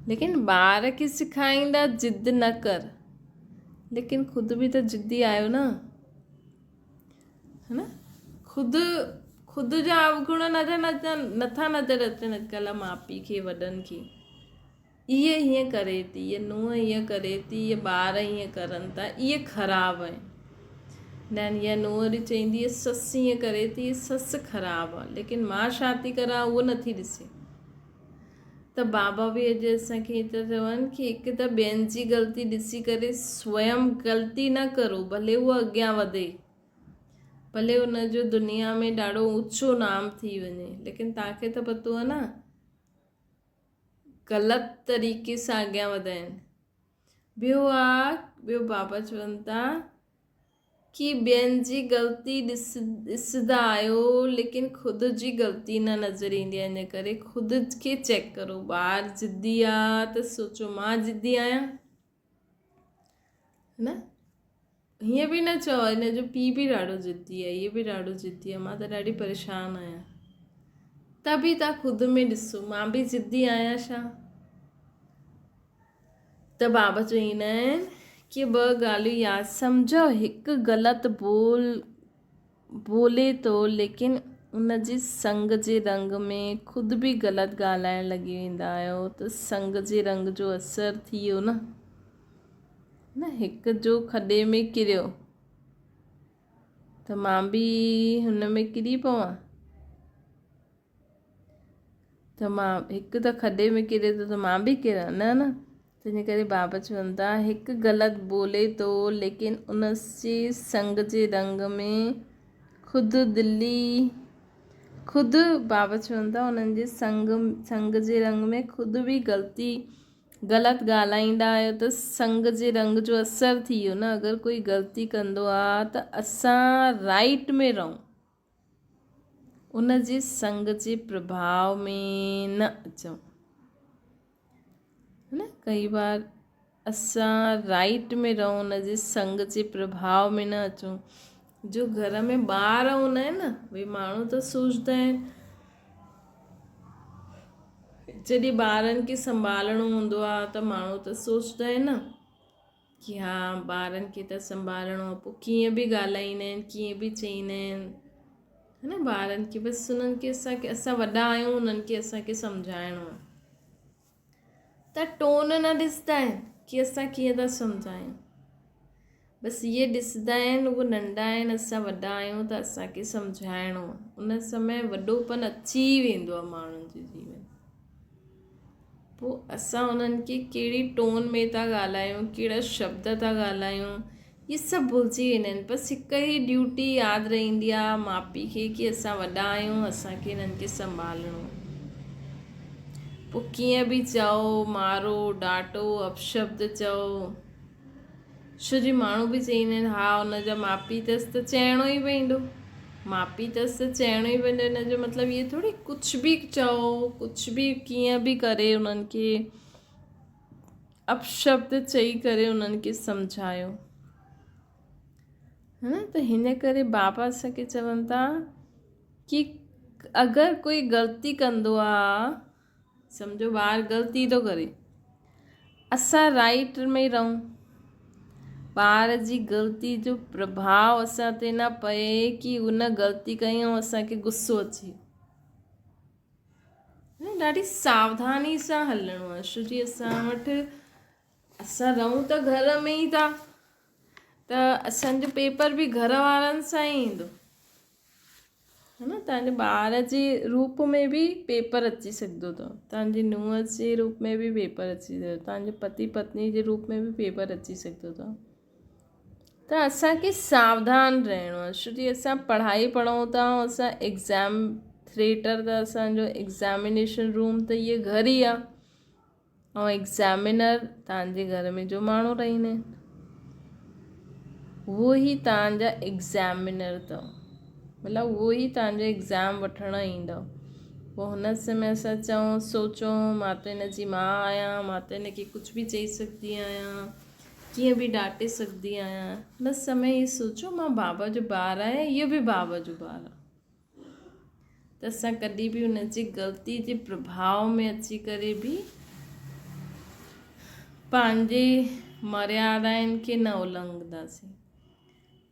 लेकिन ॿार खे सेखारींदा ज़िद न कर, लेकिन ख़ुदि बि त ज़िद्दी आहियो न, है न। ख़ुदि जा अवगुण नथा नज़र अचनि अॼुकल्ह माउ पीउ खे, वॾनि खे। इहे हीअं करे थी, इहे नुंहुं हीअं करे थी, इहे ॿार हीअं करनि था, इहे ख़राबु आहे। न इहा नुंहुं वरी चवंदी आहे ससु हीअं करे थी, ससु ख़राबु आहे, लेकिन मां छा थी करां उहो नथी ॾिसे। त बाबा बि अॼु असांखे हीअ था चवनि कि हिकु त ॿियनि जी ग़लती ॾिसी करे स्वयं ग़लती न करो, भले उहो अॻियां वधे, भले हुनजो दुनिया में ॾाढो ऊचो नाम थी वञे, लेकिन तव्हांखे त पतो आहे न ग़लति तरीक़े सां अॻियां वधाइनि। ॿियो बाबा चवनि था कि ॿियनि जी ग़लती ॾिसंदा आहियो, लेकिन ख़ुदि जी ग़लती न नज़र ईंदी आहे, इन करे ख़ुदि खे चेक करो। ॿार ज़िद्दी आहे त सोचो मां ज़िद्दी आहियां, न। हीअं बि न चओ हिनजो पीउ बि ॾाढो ज़िद्दी आहे, हीअ बि ॾाढो ज़िद्दी आहे, मां त ॾाढी परेशान आहियां। त बि तव्हां ख़ुदि में ॾिसो मां बि ज़िद्दी आहियां छा। त बाबा चवंदा आहिनि कि ॿ ॻाल्हियूं यादि सम्झो, हिकु ग़लति बोले थो, लेकिन उनजी संग जे रंग में ख़ुदि बि ग़लति ॻाल्हाइण लॻी वेंदा आहियो, त संग जे रंग जो असरु थी वियो न। हिकु जो खॾे में किरियो त मां बि हुन में किरी पवां, त मां हिकु त खॾे में किरे थो त मां बि किरां न। तंहिंजे करे बाबा चवनि था हिकु ग़लति बोले थो, लेकिन उन जे संग जे रंग में ख़ुदि बाबा चवनि था उन्हनि जे संग जे रंग में ख़ुदि बि ग़लति ॻाल्हाईंदा आहियो, त संग जे रंग जो असरु थी वियो न। अगरि कोई ग़लती कंदो आहे त असां राइट में रहूं, उन जे संग जे प्रभाव में न अचूं, है न। कई बार असां राइट में रहूं, उन जे संग जे प्रभाव में न अचूं। जो घर में ॿार हूंदा आहिनि न, भई माण्हू त सोचंदा आहिनि जॾहिं ॿारनि खे संभालणो हूंदो आहे त माण्हू त सोचंदा आहिनि न कि हा ॿारनि खे त संभालणो आहे, पोइ कीअं बि ॻाल्हाईंदा आहिनि, कीअं बि चईंदा आहिनि, है न। ॿारनि खे बसि उन्हनि खे असां वॾा आहियूं, उन्हनि खे असांखे सम्झाइणो आहे, त टोन न ॾिसंदा आहिनि कि असां कीअं था सम्झायूं। बसि इहे ॾिसंदा आहिनि उहे नंढा आहिनि, असां वॾा आहियूं त असांखे सम्झाइणो आहे। उन समय वॾोपन अची वेंदो आहे माण्हुनि जे जीवन। पोइ असां उन्हनि खे कहिड़ी टोन में था ॻाल्हायूं, कहिड़ा शब्द था ॻाल्हायूं, इहे सभु भुलिजी वेंदा आहिनि। बसि हिकु ई ड्यूटी यादि रहंदी आहे माउ पीउ खे कि असां वॾा आहियूं, असांखे हिननि खे संभालणो आहे। पोइ कीअं बि चओ, मारो डांटो अपशब्द चओ, छो जो माण्हू बि चईंदा आहिनि हा हुनजा माउ पीउ अथसि त चइणो ई पवंदो, माउ पीउ अथसि त चइणो ई पवंदो। हिन जो मतिलबु इहे थोरी कुझु बि चओ, कुझु बि कीअं बि करे उन्हनि खे अपशब्द चई करे उन्हनि खे सम्झायो, है न। त हिन करे बाबा असांखे चवनि था कि अगरि कोई ग़लती कंदो आहे, सम्झो ॿारु ग़लती थो करे, असां राइट में रहूं, ॿार जी ग़लती जो प्रभाव असां ते न पए कि उन ग़लती कई ऐं असांखे गुस्सो अचे। ॾाढी सावधानी सां हलणो आहे। छो जी असां वटि असां रहूं त घर में ई था, त असांजो पेपर बि घर वारनि सां ई ईंदो, है न। तव्हांजे ॿार जे रूप में बि पेपर अची सघंदो अथव, तव्हांजी नुंहं जे रूप में बि पेपर अची सघंदो, तव्हांजे पति पत्नी जे रूप में बि पेपर अची सघंदो अथव। त असांखे सावधान रहणो आहे। छो जी असां पढ़ाई पढ़ूं था, असां एग्ज़ाम थिएटर, त असांजो एग्ज़ामिनेशन रूम त इहे घर ई आहे, ऐं एग्ज़ामिनर तव्हांजे घर में जो माण्हू रहंदा आहिनि, उहो ई तव्हांजा एग्ज़ामिनर अथव, मतिलबु उहो ई तव्हांजो एग्ज़ाम वठणु ईंदव। पोइ हुन समय असां सोचूं मां त हिन जी माउ आहियां, मां त हिनखे कुझु बि चई सघंदी आहियां, कीअं बि डांटे सघंदी आहियां। हिन समय इहो सोचो मां बाबा जो ॿारु आहियां, इहो बि बाबा जो ॿारु आहे। त असां कॾहिं बि हुनजी ग़लती जे प्रभाव में अची करे बि पंहिंजे मर्यादाउनि खे न उल्लंघंदासीं।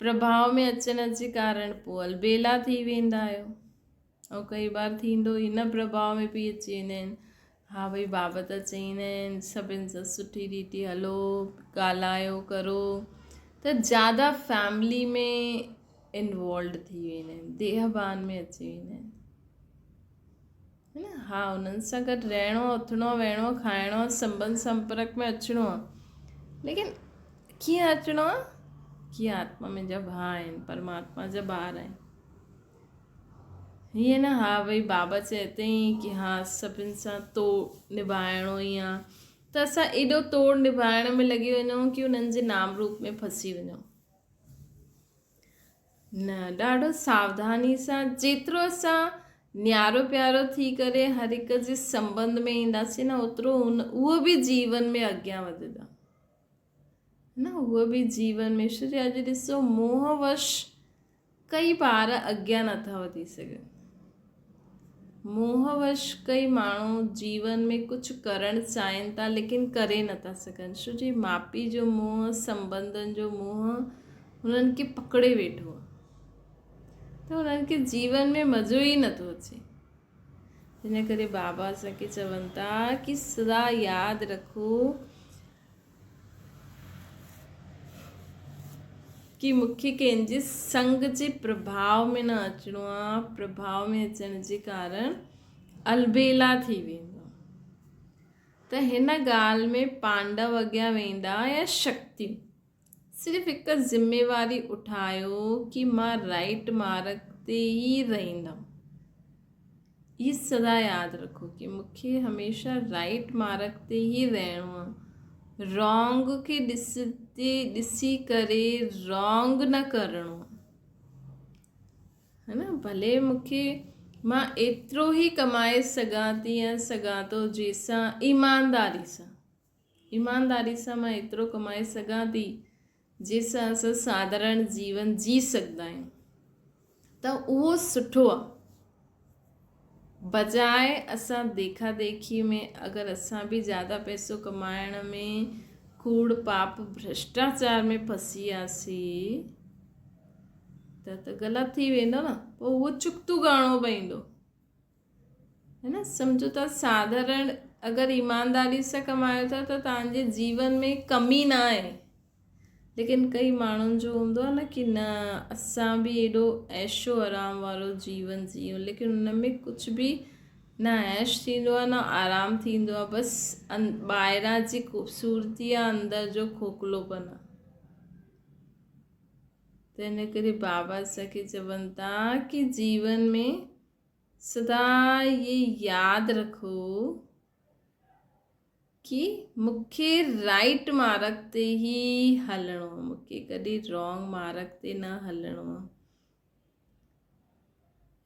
प्रभाव में अचण जे कारण पोइ अलबेला थी वेंदा आहियो, ऐं कई बार थींदो हिन प्रभाव में बि अची वेंदा आहिनि, हा भई बाबा त चईंदा आहिनि सभिनि सां सुठी रीति हलो, ॻाल्हायो करो, त ज़्यादा फैमिली में इन्वॉल्व थी वेंदा आहिनि, देहभान में अची वेंदा आहिनि, है न। हा, उन्हनि सां गॾु रहणो, उथणो वेहणो खाइणो, संबंध संपर्क में अचिणो आहे, लेकिन कीअं अचिणो आहे कि आत्मा मुंहिंजा भाउ आहिनि, परमात्मा जा ॿार आहिनि। हीअं न हा भई बाबा चए अथई कि हा सभिनि सां तोड़ निभाइणो ई आहे, त असां एॾो तोड़ निभाइण में लॻी वञूं कि उन्हनि जे नाम रूप में फसी वञूं। न, ॾाढो सावधानी सां, जेतिरो असां न्यारो प्यारो थी करे हर हिक जे संबंध में ईंदासीं न, ओतिरो उहो बि जीवन में अॻियां वधंदा न, उहो बि जीवन में। छो जो अॼु ॾिसो मोहवश कई ॿार अॻियां नथा वधी सघनि, मोहवश कई माण्हू जीवन में कुझु करणु चाहिनि था लेकिन करे नथा सघनि। छो जो माउ पीउ जो मोह, संबंधनि जो मोह हुननि खे पकड़े वेठो आहे, त हुननि खे जीवन में मज़ो ई नथो अचे। हिन करे बाबा असांखे चवनि था कि सदा यादि रखो कि मूंखे कंहिंजे संग जे प्रभाव में न अचिणो आहे। प्रभाव में अचण जे कारण अलबेला थी वेंदो, त हिन ॻाल्हि में पांडव अॻियां वेंदा या शक्ति, सिर्फ़ु हिकु ज़िम्मेवारी उठायो कि मां राइट मार्ग ते ई रहंदमि। ये सदा यादि रखो कि मूंखे हमेशह राइट मार्ग ते ई रहणो आहे, रॉन्ग खे ॾिसी करे रॉन्ग न करिणो, है न। भले मूंखे मां एतिरो ई कमाए सघां थी या सघां थो जंहिंसां ईमानदारी सां मां एतिरो कमाए सघां थी जंहिंसां असां साधारण जीवन जी सघंदा आहियूं, त उहो सुठो आहे। बजाए असां देखा देखी में अगरि असां बि ज़्यादा पैसो कमाइण में कूड़ पाप भ्रष्टाचार में फसी वियासीं त ग़लति थी वेंदो न, पोइ उहो चुक्तू करिणो पवंदो, है न। सम्झो था साधारण अगरि ईमानदारी सां कमायो था त तव्हांजे जीवन में कमी न आहे, लेकिन कई माण्हुनि जो हूंदो आहे न कि न असां बि एॾो ऐशो आराम वारो जीवन जियूं, लेकिन हुन में कुझु बि न ऐश थींदो आहे न आराम थींदो आहे, बसि ॿाहिरां जी ख़ूबसूरती आहे, अंदर जो खोखलोपन आहे। त हिन करे बाबा असांखे चवनि था कि जीवन में सदा ये यादि रखो कि मूंखे राइट मार्ग ते ई हलणो, मूंखे कॾहिं रॉन्ग मार्ग ते न हलणो आहे।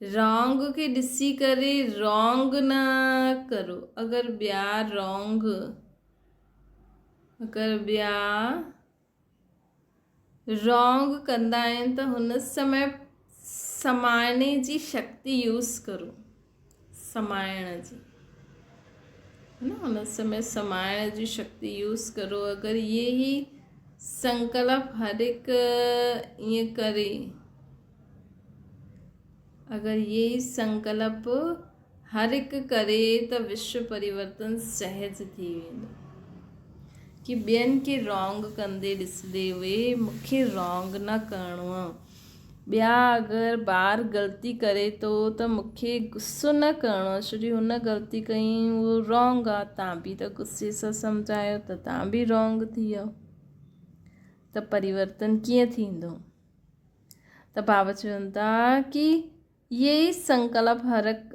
रॉन्ग खे ॾिसी करे रॉन्ग न करो। अगरि ॿिया रॉन्ग कंदा आहिनि त हुन समय समाइण जी शक्ति यूज़ करो, समाइण जी, है ना, हुन समय समाइण जी शक्ति यूज़ करो। अगरि ये ही संकल्प हर हिकु ईअं करे, अगरि ये ही संकल्प हर हिकु करे त विश्व परिवर्तन सहज थी वेंदो। कि ॿियनि खे रॉन्ग कंदे ॾिसंदे हुए मूंखे रॉन्ग न करिणो आहे। ॿिया अगरि ॿार ग़लती करे थो त मूंखे गुस्सो न करिणो आहे, छो जो हुन ग़लती कई उहो रॉन्ग आहे, तव्हां बि त गुस्से सां सम्झायो त तव्हां बि रॉन्ग थी वियो, त परिवर्तन कीअं थींदो। त बाबा चवनि था कि ये ई संकल्प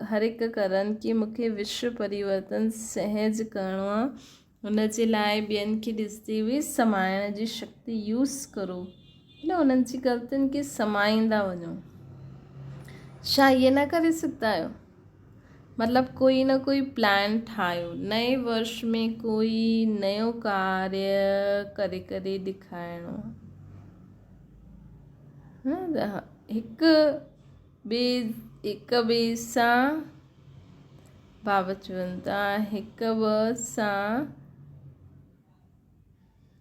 हर हिकु करनि कि मूंखे विश्व परिवर्तन सहज करिणो आहे। हुन जे लाइ ॿियनि खे ॾिसंदे हुए समाइण जी शक्ति यूज़ करो, न उन्हनि जी ग़लतियुनि खे समाईंदा वञो। छा इहे न करे सघंदा आहियो? मतिलबु कोई न कोई प्लान ठाहियो, नए वर्ष में कोई नयो कार्य करे करे ॾेखारिणो, हिकु ॿिए सां बाबा चवनि था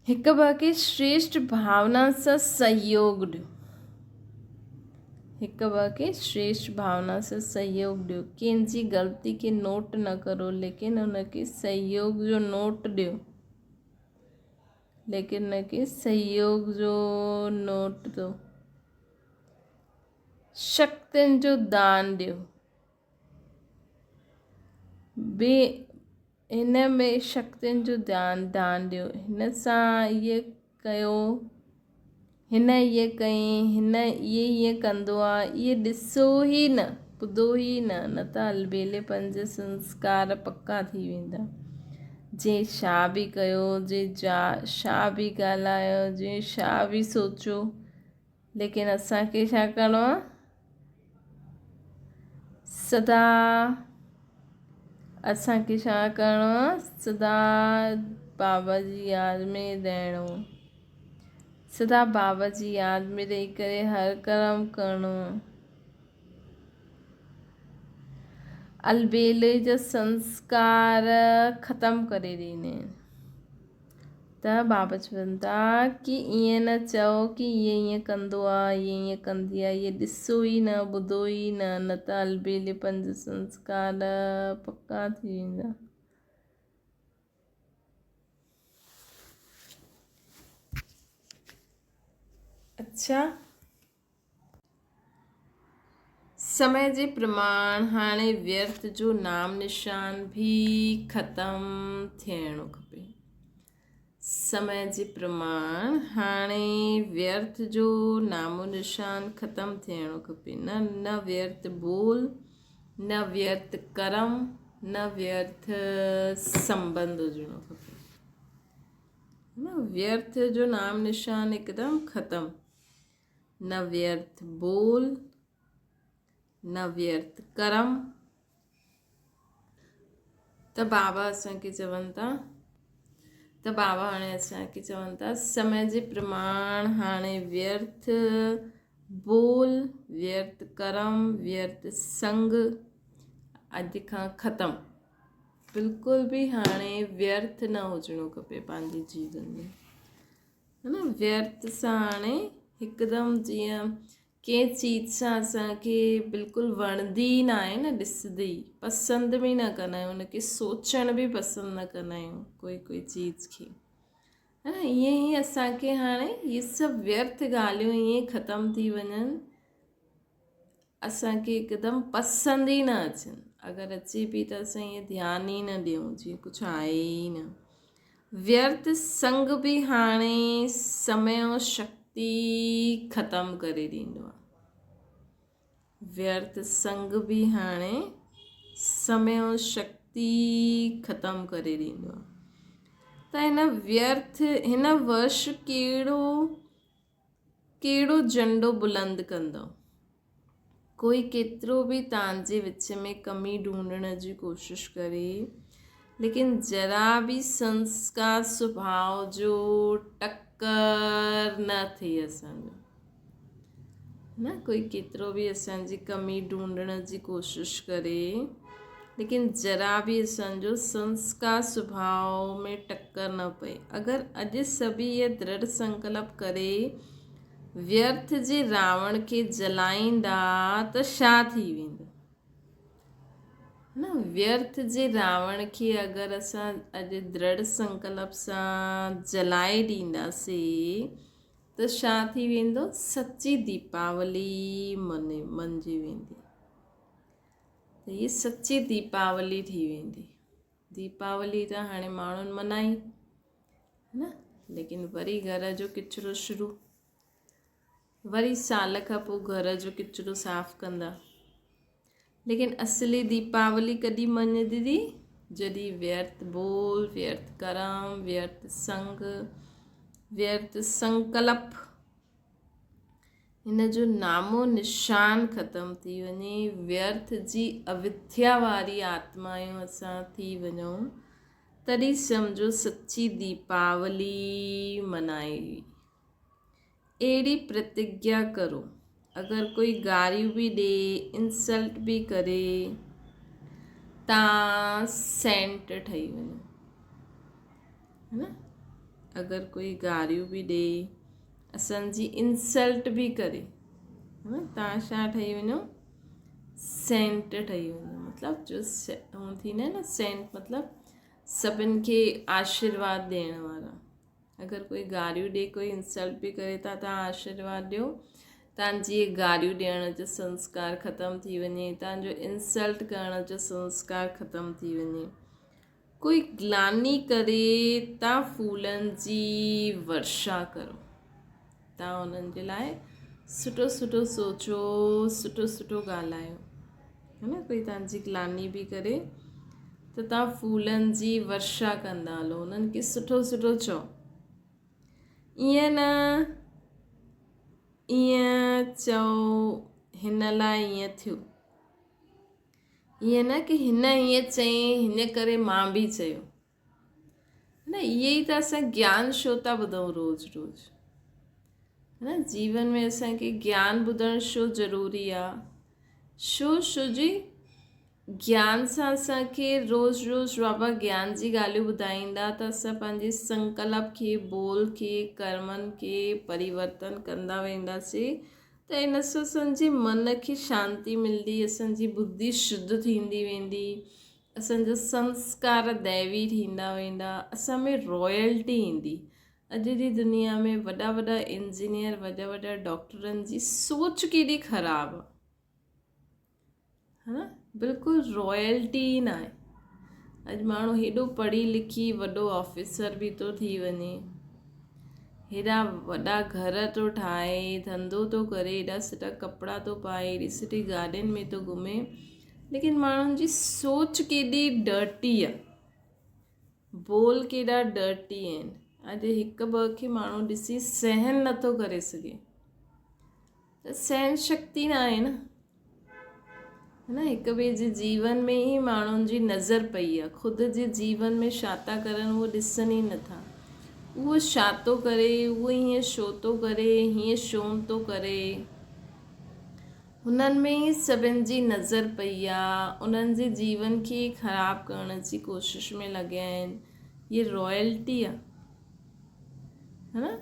हिकु ॿ खे श्रेष्ठ भावना सां सहयोग ॾियो, हिकु ॿ खे श्रेष्ठ भावना सां सहयोग ॾियो। कंहिंजी ग़लती खे नोट न करो, लेकिन उनखे सहयोग जो नोट ॾियो, दो। शक्तियुनि जो दान ॾियो, हिन में शक्तियुनि जो दान ॾियो। हिन सां इहे कयो, हिन इहे कई, हिन इहे हीअं कंदो आहे, इहे ॾिसो ई न, ॿुधो ई न त अलबेलेपन जा संस्कार पक्का थी वेंदा। जे छा बि कयो, जे छा बि ॻाल्हायो, जे छा बि सोचो, लेकिन असांखे छा करिणो आहे? असांखे छा करिणो आहे? सदा बाबा जी यादि में रहणो, सदा बाबा जी यादि में रही करे हर कर्म करिणो। अलबेले जा संस्कार ख़तमु करे ॾींदा आहिनि। त बाबा चवनि था कि ईअं न चओ कि ईअं ईअं कंदो आहे, ईअं कंदी आहे, इहे ॾिसो ई न, ॿुधो ई न त अलबेलेपन जा संस्कार पक्का थी वेंदा। अच्छा, समय जे प्रमाण हाणे व्यर्थ जो नाम निशान भी ख़तमु थियणो खपे। समय जे प्रमाण हाणे व्यर्थ जो नामो निशान ख़तमु थियणो खपे। न व्यर्थ बोल, न व्यर्थ कर्म, न व्यर्थ संबंध हुजणो खपे। न व्यर्थ जो नाम निशान हिकदमि ख़तमु। न व्यर्थ बोल, न व्यर्थ कर्म। त बाबा असांखे चवनि था समय जे प्रमाण हाणे व्यर्थ बोल, व्यर्थ कर्म, व्यर्थ संग अॼु खां ख़तमु। बिल्कुलु बि हाणे व्यर्थ न हुजणो खपे पंहिंजे जीवन में, है न। व्यर्थ सां हाणे हिकदमि जीअं कंहिं चीज़ सां असांखे बिल्कुलु वणंदी न आहे न, ॾिसंदे ई पसंदि बि न कंदा आहियूं, उनखे सोचण बि पसंदि न कंदा आहियूं कोई चीज़ खे, है न। ईअं ई असांखे हाणे इहे सभु व्यर्थ ॻाल्हियूं ईअं ख़तमु थी वञनि, असांखे हिकदमि पसंदि ई न अचनि। अगरि अचे बि त असां ईअं ध्यानु ई न ॾियूं जीअं कुझु आहे ई न। व्यर्थ संग बि हाणे समय ऐं शक्ति ख़तमु करे ॾींदो आहे। व्यर्थ संग बि हाणे समय ऐं शक्ति ख़तमु करे ॾींदो आहे। त हिन वर्ष कहिड़ो झंडो बुलंद कंदो? कोई केतिरो बि तव्हांजे विच में कमी ढूंढण जी कोशिशि करे, लेकिन जरा भी संस्कार स्वभाव जो टक्कर न थिए असांजो न। कोई केतिरो बि असांजी कमी ढूंढण जी कोशिशि करे, लेकिन जरा भी असांजो संस्कार स्वभाव में टक्कर न पए। अगरि अॼु सभी ये दृढ़ संकल्प करे व्यर्थ जे रावण खे जलाईंदा त छा थी वेंदो न। व्यर्थ जे रावण खे अगरि असां अॼु दृढ़ संकल्प सां जलाए ॾींदासीं त छा थी वेंदो, सची दीपावली मञिजी वेंदी। त ये सची दीपावली थी वेंदी। दीपावली त हाणे माण्हुनि मल्हाई न, लेकिन वरी घर जो किचिरो शुरू, वरी साल खां पोइ घर जो किचिरो साफ़ कंदा। लेकिन असली दीपावली कॾहिं मञिबी, जॾहिं व्यर्थ बोल, व्यर्थ कर्म, व्यर्थ संग, व्यर्थ संकल्प, इन जो नामो निशान ख़त्म थी वञे। व्यर्थ जी अविद्या वारी आत्मायूं असां थी वञूं, तॾहिं सम्झो सच्ची दीपावली मनाई। अहिड़ी प्रतिज्ञा करो, अगरि कोई गारियूं बि ॾे, इंसल्ट बि करे, तव्हां सेंट ठही वञो, है न। अगरि कोई गारियूं बि ॾे, असांजी इंसल्ट बि करे, है न, तव्हां छा ठही वञो, सेंट ठही वञो। मतिलबु जो हू थींदा आहिनि न, सेंट मतिलबु सभिनि खे आशीर्वाद ॾियण वारा। अगरि कोई गारियूं ॾे, कोई इंसल्ट बि करे था, तव्हां आशीर्वाद ॾियो, तव्हांजी गारियूं ॾियण जो संस्कार ख़त्म थी वञे, तव्हांजो इंसल्ट करण जो संस्कार ख़त्म थी वञे। कोई ग्लानी करे, तव्हां फूलनि जी वर्षा करो, तव्हां उन्हनि जे लाइ सुठो सुठो सोचो, सुठो सुठो ॻाल्हायो, है न। कोई तव्हांजी ग्लानी बि करे त तव्हां फूलनि जी वर्षा कंदा हलो, उन्हनि खे सुठो सुठो चओ। ईअं न ईअं चओ हिन लाइ ईअं थियो, ईअं न कि हिन हीअं चयईं हिन करे मां बि चयो न। इहे ई त असां ज्ञान छो था ॿुधूं रोज़ु रोज़ु, है न। जीवन में असांखे ज्ञान ॿुधणु छो ज़रूरी आहे, छो जी ज्ञान सां असांखे रोज़ु रोज़ु बाबा ज्ञान जी ॻाल्हियूं ॿुधाईंदा त असां पंहिंजे संकल्प खे, बोल खे, कर्मनि खे परिवर्तन कंदा वेंदासीं, त इन सां असांजे मन खे शांती मिलंदी, असांजी बुद्धि शुद्ध थींदी वेंदी, असांजा संस्कार दैवी थींदा वेंदा, असां में रॉयल्टी ईंदी। अॼु जी दुनिया में वॾा वॾा इंजीनियर, वॾा वॾा डॉक्टरनि जी सोच केॾी ख़राबु आहे, है न। बिल्कुलु रॉयल्टी ई न आहे। अॼु माण्हू हेॾो पढ़ी लिखी वॾो ऑफिसर बि थो थी वञे, हेॾा वॾा घर थो ठाहे, धंधो थो करे, हेॾा सुठा कपिड़ा थो पाए, हेॾी सुठी गाॾियुनि में थो घुमे, लेकिन माण्हुनि जी सोच केॾी डर्टी आहे, बोल केॾा डर्टी आहिनि। अॼु हिकु ॿ खे माण्हू ॾिसी सहन नथो करे सघे, त सहन शक्ति न आहे न, है न। हिक ॿिए जे जीवन में ई माण्हुनि जी नज़र पई आहे, ख़ुदि जे जीवन में छा था करनि उहो ॾिसनि ई नथा। उहो छा थो करे, उहो हीअं छो थो करे, हीअं छो थो करे, हुननि में ई सभिनि जी नज़र पई आहे, उन्हनि जे जीवन खे ख़राबु करण जी कोशिश में लॻिया आहिनि। ये रॉयल्टी आहे, है न।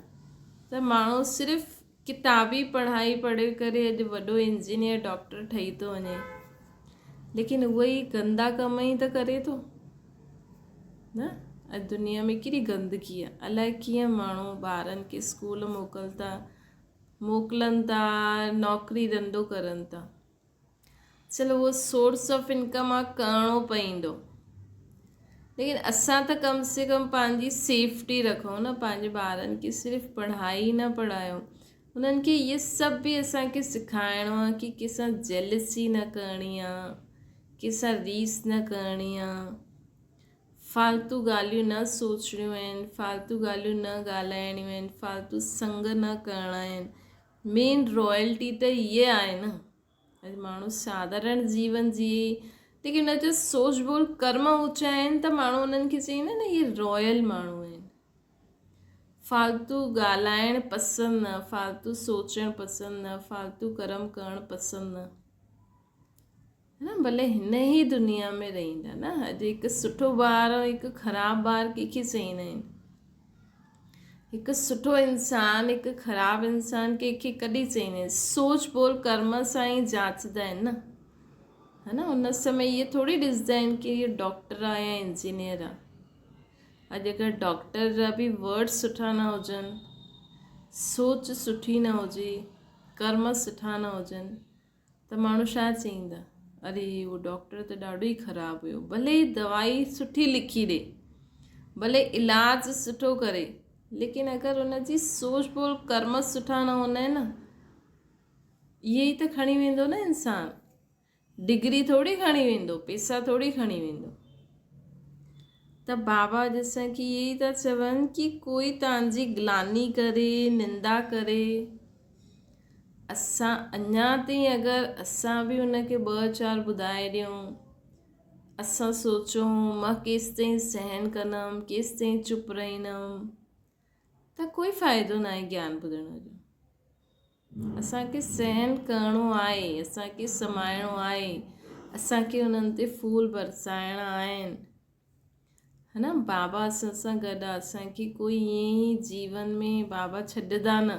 त माण्हू सिर्फ़ु किताबी पढ़ाई पढ़ी करे अॼु वॾो इंजीनियर डॉक्टर ठही थो वञे, लेकिन उहे ई गंदा कम ई त करे थो न। अॼु दुनिया में केॾी गंदगी आहे, अलाए कीअं माण्हू ॿारनि खे स्कूल मोकिलनि था, नौकिरी धंधो करनि था। चलो उहो सोर्स ऑफ इनकम आहे, करिणो पवंदो, लेकिन असां त कम से कम पंहिंजी सेफ्टी रखूं न, पंहिंजे ॿारनि खे सिर्फ़ु पढ़ाई न पढ़ायूं, उन्हनि खे इहे सभु बि असांखे सेखारिणो आहे कि कंहिंसां जेलसी न करणी आहे, कंहिंसां रीस न करणी आहे, फालतू ॻाल्हियूं न सोचणियूं आहिनि, फालतू ॻाल्हियूं न ॻाल्हाइणियूं आहिनि, फालतू संग न करणा आहिनि। मेन रॉयल्टी त इहे आहे न। अॼु माण्हू साधारण जीवन जी लेकिन हुन जा सोच बोल कर्म ऊचा आहिनि त माण्हू उन्हनि खे चईंदा न इहे रॉयल माण्हू आहिनि। फालतू ॻाल्हाइणु पसंदि न, फालतू सोचणु पसंदि न, फालतू कर्म करणु पसंदि न, है न। भले हिन ई दुनिया में रहंदा न। अॼु हिकु सुठो ॿार ऐं हिकु ख़राबु ॿार कंहिंखे चईंदा आहिनि। हिकु सुठो इंसानु हिकु ख़राबु इंसानु कंहिंखे कॾहिं चईंदा आहिनि? सोच बोल कर्म सां ई जांचदा आहिनि न, है न। उन समय इहे थोरी ॾिसंदा आहिनि कि इहो डॉक्टर आहे या इंजीनियर आहे। अॼु अगरि डॉक्टर जा बि वर्ड सुठा न हुजनि, सोच सुठी न हुजे, कर्म सुठा न हुजनि त माण्हू छा चईंदा? अरे उहो डॉक्टर त ॾाढो ई ख़राबु हुयो। भले ई दवाई सुठी लिखी ॾे, भले इलाज सुठो करे, लेकिन अगरि उनजी सोच बोल कर्म सुठा न हूंदा आहिनि न, इहे ई त खणी वेंदो न इंसानु। डिग्री थोरी खणी वेंदो, पैसा थोरी खणी वेंदो। त बाबा अॼु असांखे इहे ई था चवनि कि कोई तव्हांजी ग्लानी करे, निंदा करे, असां अञा ताईं अगरि असां बि हुनखे 2-4 ॿुधाए ॾियूं, असां सोचूं मां केसि ताईं सहन कंदमि, केसि ताईं चुप रहंदमि, त कोई फ़ाइदो न आहे ज्ञान ॿुधण जो। असांखे सहन करिणो आहे, असांखे समाइणो आहे, असांखे हुननि ते फूल बरसाइणा आहिनि, है न। बाबा असां सां गॾु आहे। असांखे कोई ईअं ई जीवन में बाबा छॾंदा न,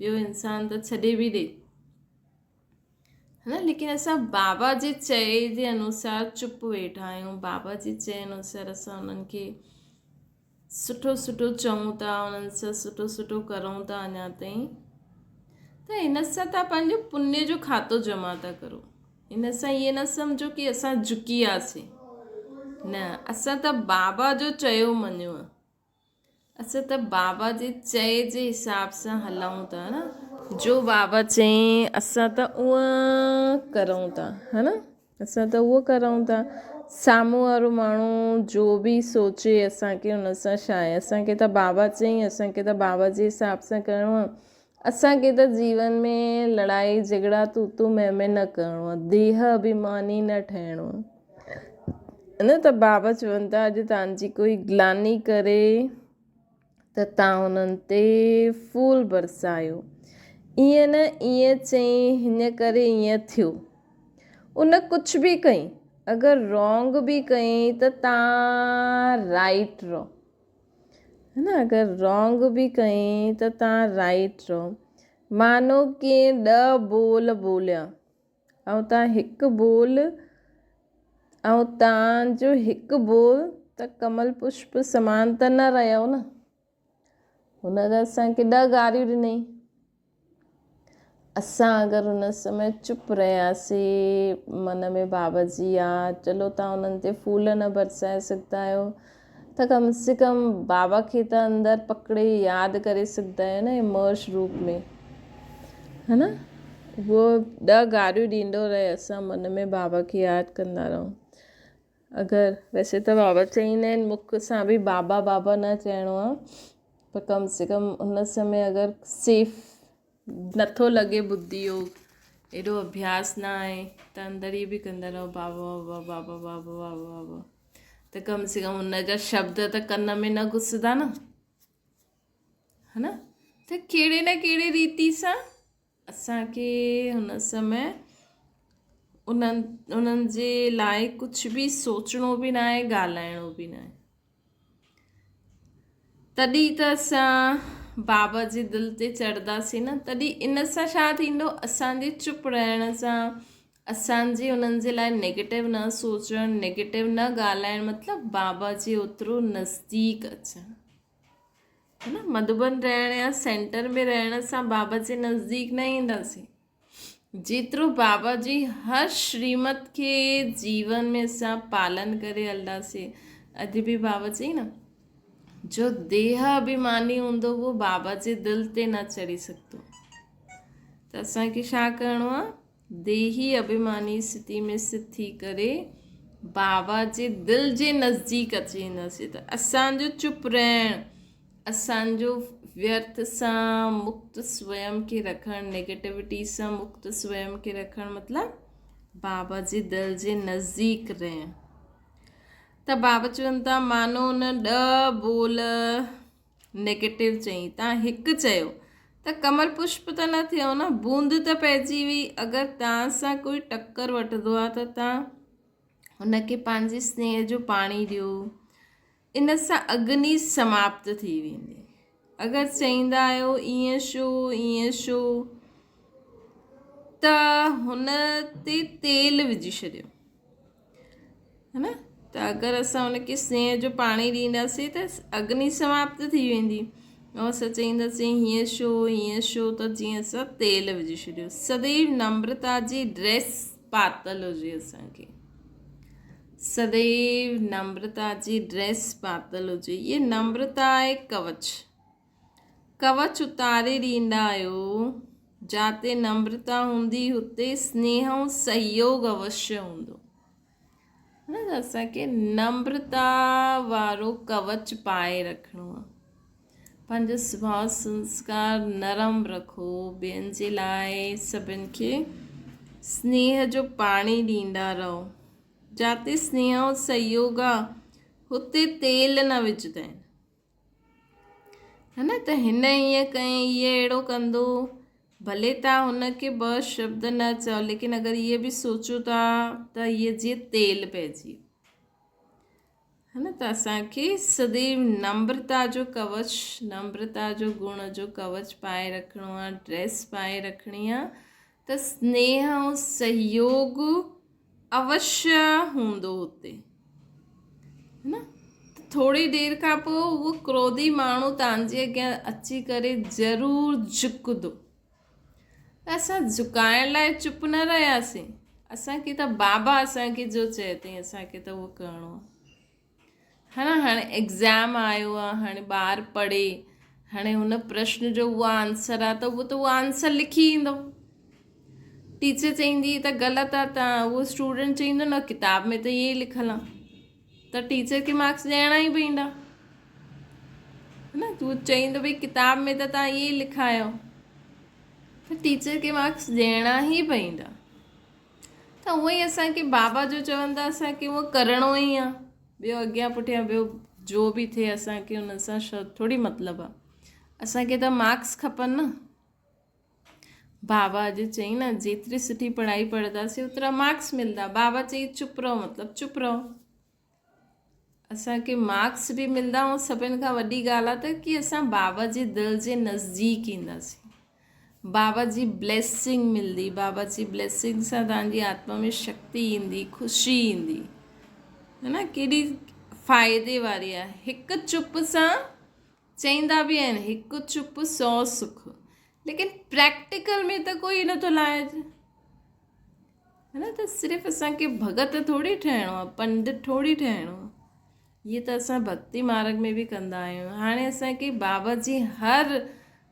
ॿियो इंसानु त छॾे बि ॾे, है न। लेकिन असां बाबा जे चए जे अनुसार चुप वेठा आहियूं। बाबा जे चए अनुसार असां उन्हनि खे सुठो सुठो चऊं था, उन्हनि सां सुठो सुठो करूं था अञा ताईं, त इन सां तव्हां पंहिंजो पुण्य जो खातो जमा था करो। इन सां इहे न सम्झो कि असां झुकी वियासीं, न। असां त बाबा जो चयो मञियो आहे। असां त बाबा जे चए जे हिसाब सां हलूं था न। जो बाबा चई असां त उहा करूं था, है न। असां त उहो करूं था। साम्हूं वारो माण्हू जो बि सोचे असांखे हुन सां छा आहे। असांखे त बाबा चई, असांखे त बाबा जे हिसाब सां करिणो आहे। असांखे त जीवन में लड़ाई झगड़ा तू मैं न करिणो आहे, देह अभिमानी न ठहिणो आहे, न। त बाबा चवनि था अॼु तव्हांजी कोई ग्लानी करे त तव्हां उन्हनि ते फूल बरसायो। ईअं न, ईअं चई हिन करे ईअं थियो। उन कुझु बि कई, अगरि रॉन्ग बि कई त तव्हां राइट रहो, है न। अगरि रॉन्ग बि कई त तव्हां राइट रहो। मानो कि 10 बोल बोलिया ऐं तव्हां हिकु बोल, ऐं तव्हांजो हिकु बोल त कमल पुष्प समान त न रहियो न। हुन त असांखे 10 गारियूं ॾिनई। असां अगरि हुन समय चुप रहियासीं, मन में बाबा जी यादि, चलो तव्हां उन्हनि ते फूल न बरसाए सघंदा आहियो त कम से कम बाबा खे त अंदरि पकिड़े यादि करे सघंदा आहियो न, इमर्श रूप में, है न। उहो 10 गारियूं ॾींदो रहे, असां मन में बाबा खे यादि कंदा रहूं। अगरि वैसे त बाबा चईंदा आहिनि मुख सां बि बाबा बाबा न चइणो आहे, पर कम से कम उन समय अगरि सेफ नथो लॻे बुद्धि योग, एॾो अभ्यास न आहे, त अंदरि ई बि कंदा रहो बाबा बाबा बाबा बाबा बाबा बाबा, त कम से कम उन जा शब्द त कन में न घुसंदा न, है न। त कहिड़े न कहिड़े रीति सां असांखे हुन समय उन्हनि जे लाइ कुझु बि सोचणो बि न आहे, ॻाल्हाइणो बि न आहे। तॾहिं त असां बाबा जे दिलि ते चढ़ंदासीं न। तॾहिं इन सां छा थींदो? असांजे चुप रहण सां, असांजे उन्हनि जे लाइ नेगेटिव न सोचणु, नेगेटिव न ॻाल्हाइणु, मतिलबु बाबा जे ओतिरो नज़दीक अचणु, है न। मधुबन रहण या सेंटर में रहण सां बाबा जे नज़दीक न ईंदासीं। जेतिरो बाबा जी हर श्रीमत खे जीवन में असां पालन करे हलंदासीं। अॼु बि बाबा चई न, जो देह अभिमानी हूंदो उहो बाबा जे दिलि ते न चढ़ी सघंदो। त असांखे छा करिणो आहे? देही अभिमानी स्थिति में स्थित थी करे बाबा जे दिलि जे नज़दीक अची वेंदासीं। त असांजो चुप रहणु, असांजो व्यर्थ सां मुक्त स्वयं खे रखणु, नेगेटिविटी सां मुक्त स्वयं खे रखणु, मतिलबु बाबा जी दिल जे नज़दीक रहें। त बाबा चवनि था मानो उन 10 बोल नेगेटिव चई, तव्हां हिकु चयो त कमल पुष्प त न थियो न, बूंद त पइजी हुई। अगरि तव्हां सां कोई टकर वठंदो आहे त तव्हां हुनखे पंहिंजे स्नेह जो पाणी ॾियो, इन सां अग्नि समाप्त थी वेंदी। अगरि चईंदा आहियो ईअं छो त हुन ते तेल विझी छॾियो, है न। त अगरि असां हुनखे स्नेह जो पाणी ॾींदासीं त अग्नि समाप्त थी वेंदी। ऐं असां चईंदासीं हीअं छो त जीअं असां तेल विझी छॾियो। सदैव नम्रता जी ड्रेस पातल हुजे असांखे, सदैव नम्रता जी ड्रेस पातल हुजे। ये नम्रता आहे कवच, कवच उतारे ॾींदा आहियो। जाते नम्रता हूंदी हुते स्नेह ऐं सहयोग अवश्य हूंदो, न। त असांखे नम्रता वारो कवच पाए रखिणो आहे। पंहिंजो सुभाउ संस्कार नरम रखो, ॿियनि जे लाइ सभिनि खे स्नेह जो पाणी ॾींदा रहो। जाते स्नेह ऐं सहयोग आहे हुते तेल न विझंदा आहिनि, है न। त हिन ईअं कयईं, हीअ अहिड़ो कंदो, भले तव्हां हुनखे 2 शब्द न चओ, लेकिन अगरि इहे बि सोचो था त इहे जीअं तेल पइजी, है न। त असांखे सदैव नम्रता जो कवच, नम्रता जो गुण जो कवच पाए रखिणो आहे, ड्रेस पाए रखणी आहे। त स्नेह ऐं सहयोग अवश्य हूंदो हुते, है न। थोरी देरि खां पोइ उहो क्रोधी माण्हू तव्हांजे अॻियां अची करे ज़रूरु झुकंदो। त असां झुकाइण लाइ चुप न रहियासीं, असांखे त बाबा असांखे जो चए अथई असांखे त उहो करिणो आहे, है न। हाणे एग्ज़ाम आयो आहे, हाणे ॿारु पढ़े, हाणे हुन प्रश्न जो उहो आंसर आहे त उहो आंसर लिखी ईंदो। टीचर चईंदी त ग़लति आहे, त उहो स्टूडेंट चईंदो न किताब में त इहे ई लिखियलु आहे, त टीचर खे मार्क्स ॾियणा ई पवंदा, है न। तूं चईंदो भई किताब में त तव्हां इहे ई लिखायो, त टीचर खे मार्क्स ॾियणा ई पवंदा। त उहो ई असांखे बाबा जो चवनि था असांखे उहो करिणो ई आहे। ॿियो अॻियां पुठियां ॿियो जो बि थिए असांखे हुन सां थोरी मतिलबु आहे, असांखे त मार्क्स खपनि न। बाबा अॼु चई न जेतिरी सुठी पढ़ाई पढ़ंदासीं ओतिरा मार्क्स मिलंदा। बाबा चई चुप रहो मतिलबु चुप रहो, असांखे मार्क्स बि मिलंदा। ऐं सभिनि खां वॾी ॻाल्हि आहे त कि असां बाबा जे दिलि जे नज़दीक ईंदासीं, बाबा जी ब्लेसिंग मिलंदी। बाबा जी ब्लेसिंग सां तव्हांजी आत्मा में शक्ति ईंदी, ख़ुशी ईंदी, है न। केॾी फ़ाइदे वारी आहे। हिकु चुप सां चईंदा बि आहिनि हिकु चुप 100 सुख, लेकिन प्रैक्टिकल में त कोई नथो लाइजे, है न। त सिर्फ़ु असांखे भगत थोरी ठहिणो आहे, पंडित थोरी ठहिणो आहे। इहे त असां भक्ति मार्ग में बि कंदा आहियूं। हाणे असांखे बाबा जी हर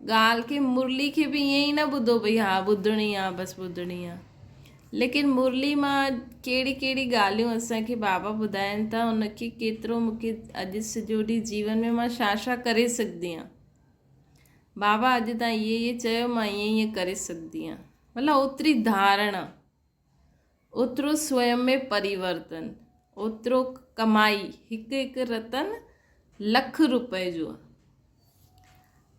ॻाल्हि खे, मुरली खे बि ईअं ई न ॿुधो भई हा ॿुधणी आहे बसि ॿुधणी आहे, लेकिन मुरली मां कहिड़ी कहिड़ी ॻाल्हियूं असांखे बाबा ॿुधाइनि था, उनखे केतिरो मूंखे अॼु सॼो ॾींहुं जीवन में मां छा छा करे सघंदी आहियां। बाबा अॼु तव्हां इहे चयो, मां ईअं करे सघंदी आहियां। मतिलबु ओतिरी धारणा, ओतिरो स्वयं में परिवर्तन, ओतिरो कमाई। हिकु रतन लख रुपए जो आहे,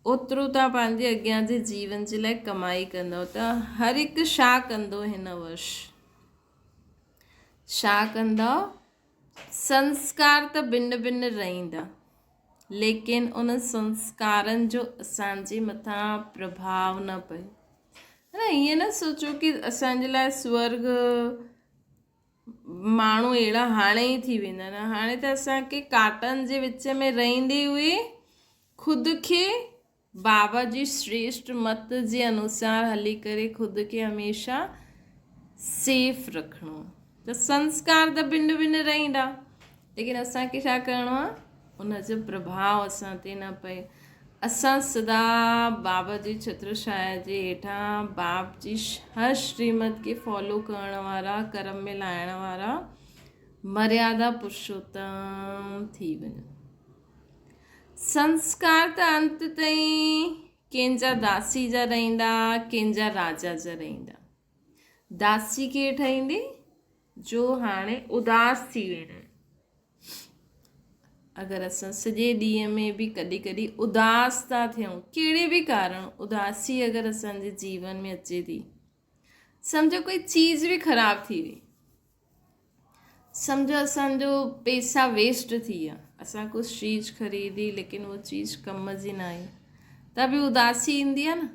ओतिरो तव्हां पंहिंजे अॻियां जे जीवन जे लाइ कमाई कंदव। त हर हिकु छा कंदो हिन वर्ष, छा कंदव? संस्कार त भिन्न भिन्न रहंदा, लेकिन उन संस्कारनि जो असांजे मथां प्रभाव न पए, है न। ईअं न सोचो कि असांजे लाइ स्वर्ग माण्हू अहिड़ा हाणे ई थी वेंदा न। हाणे त असांखे काटन जे विच में रहंदे हुए ख़ुदि खे बाबा जी श्रेष्ठ मत जे अनुसार हली करे ख़ुदि खे हमेशह सेफ रखिणो। त संस्कार त भिन्न भिन्न रहंदा, लेकिन असांखे छा करिणो आहे? उन जो प्रभाव असां ते न पए। असां सदा बाबा जी छत्रछाया जे हेठां बाप जी हर श्रीमत खे फॉलो करण वारा, कर्म में लाइण वारा मर्यादा पुरुषोत्तम थी वञो। संस्कार त अंत ताईं कंहिंजा दासी जा रहंदा, कंहिंजा राजा जा रहंदा। दासी केरु ठाहींदी? जो हाणे उदास थी वेंदा आहिनि। अगरि असां सॼे ॾींहं में बि कॾहिं कॾहिं उदास था थियूं, कहिड़े बि कारण उदासी अगरि असांजे जीवन में अचे थी, सम्झो कोई चीज़ बि ख़राबु थी वई, सम्झो असांजो पैसा वेस्ट थी विया, असां कुझु चीज़ ख़रीदी लेकिन उहा चीज़ कम जी न आई, त बि उदासी ईंदी आहे न।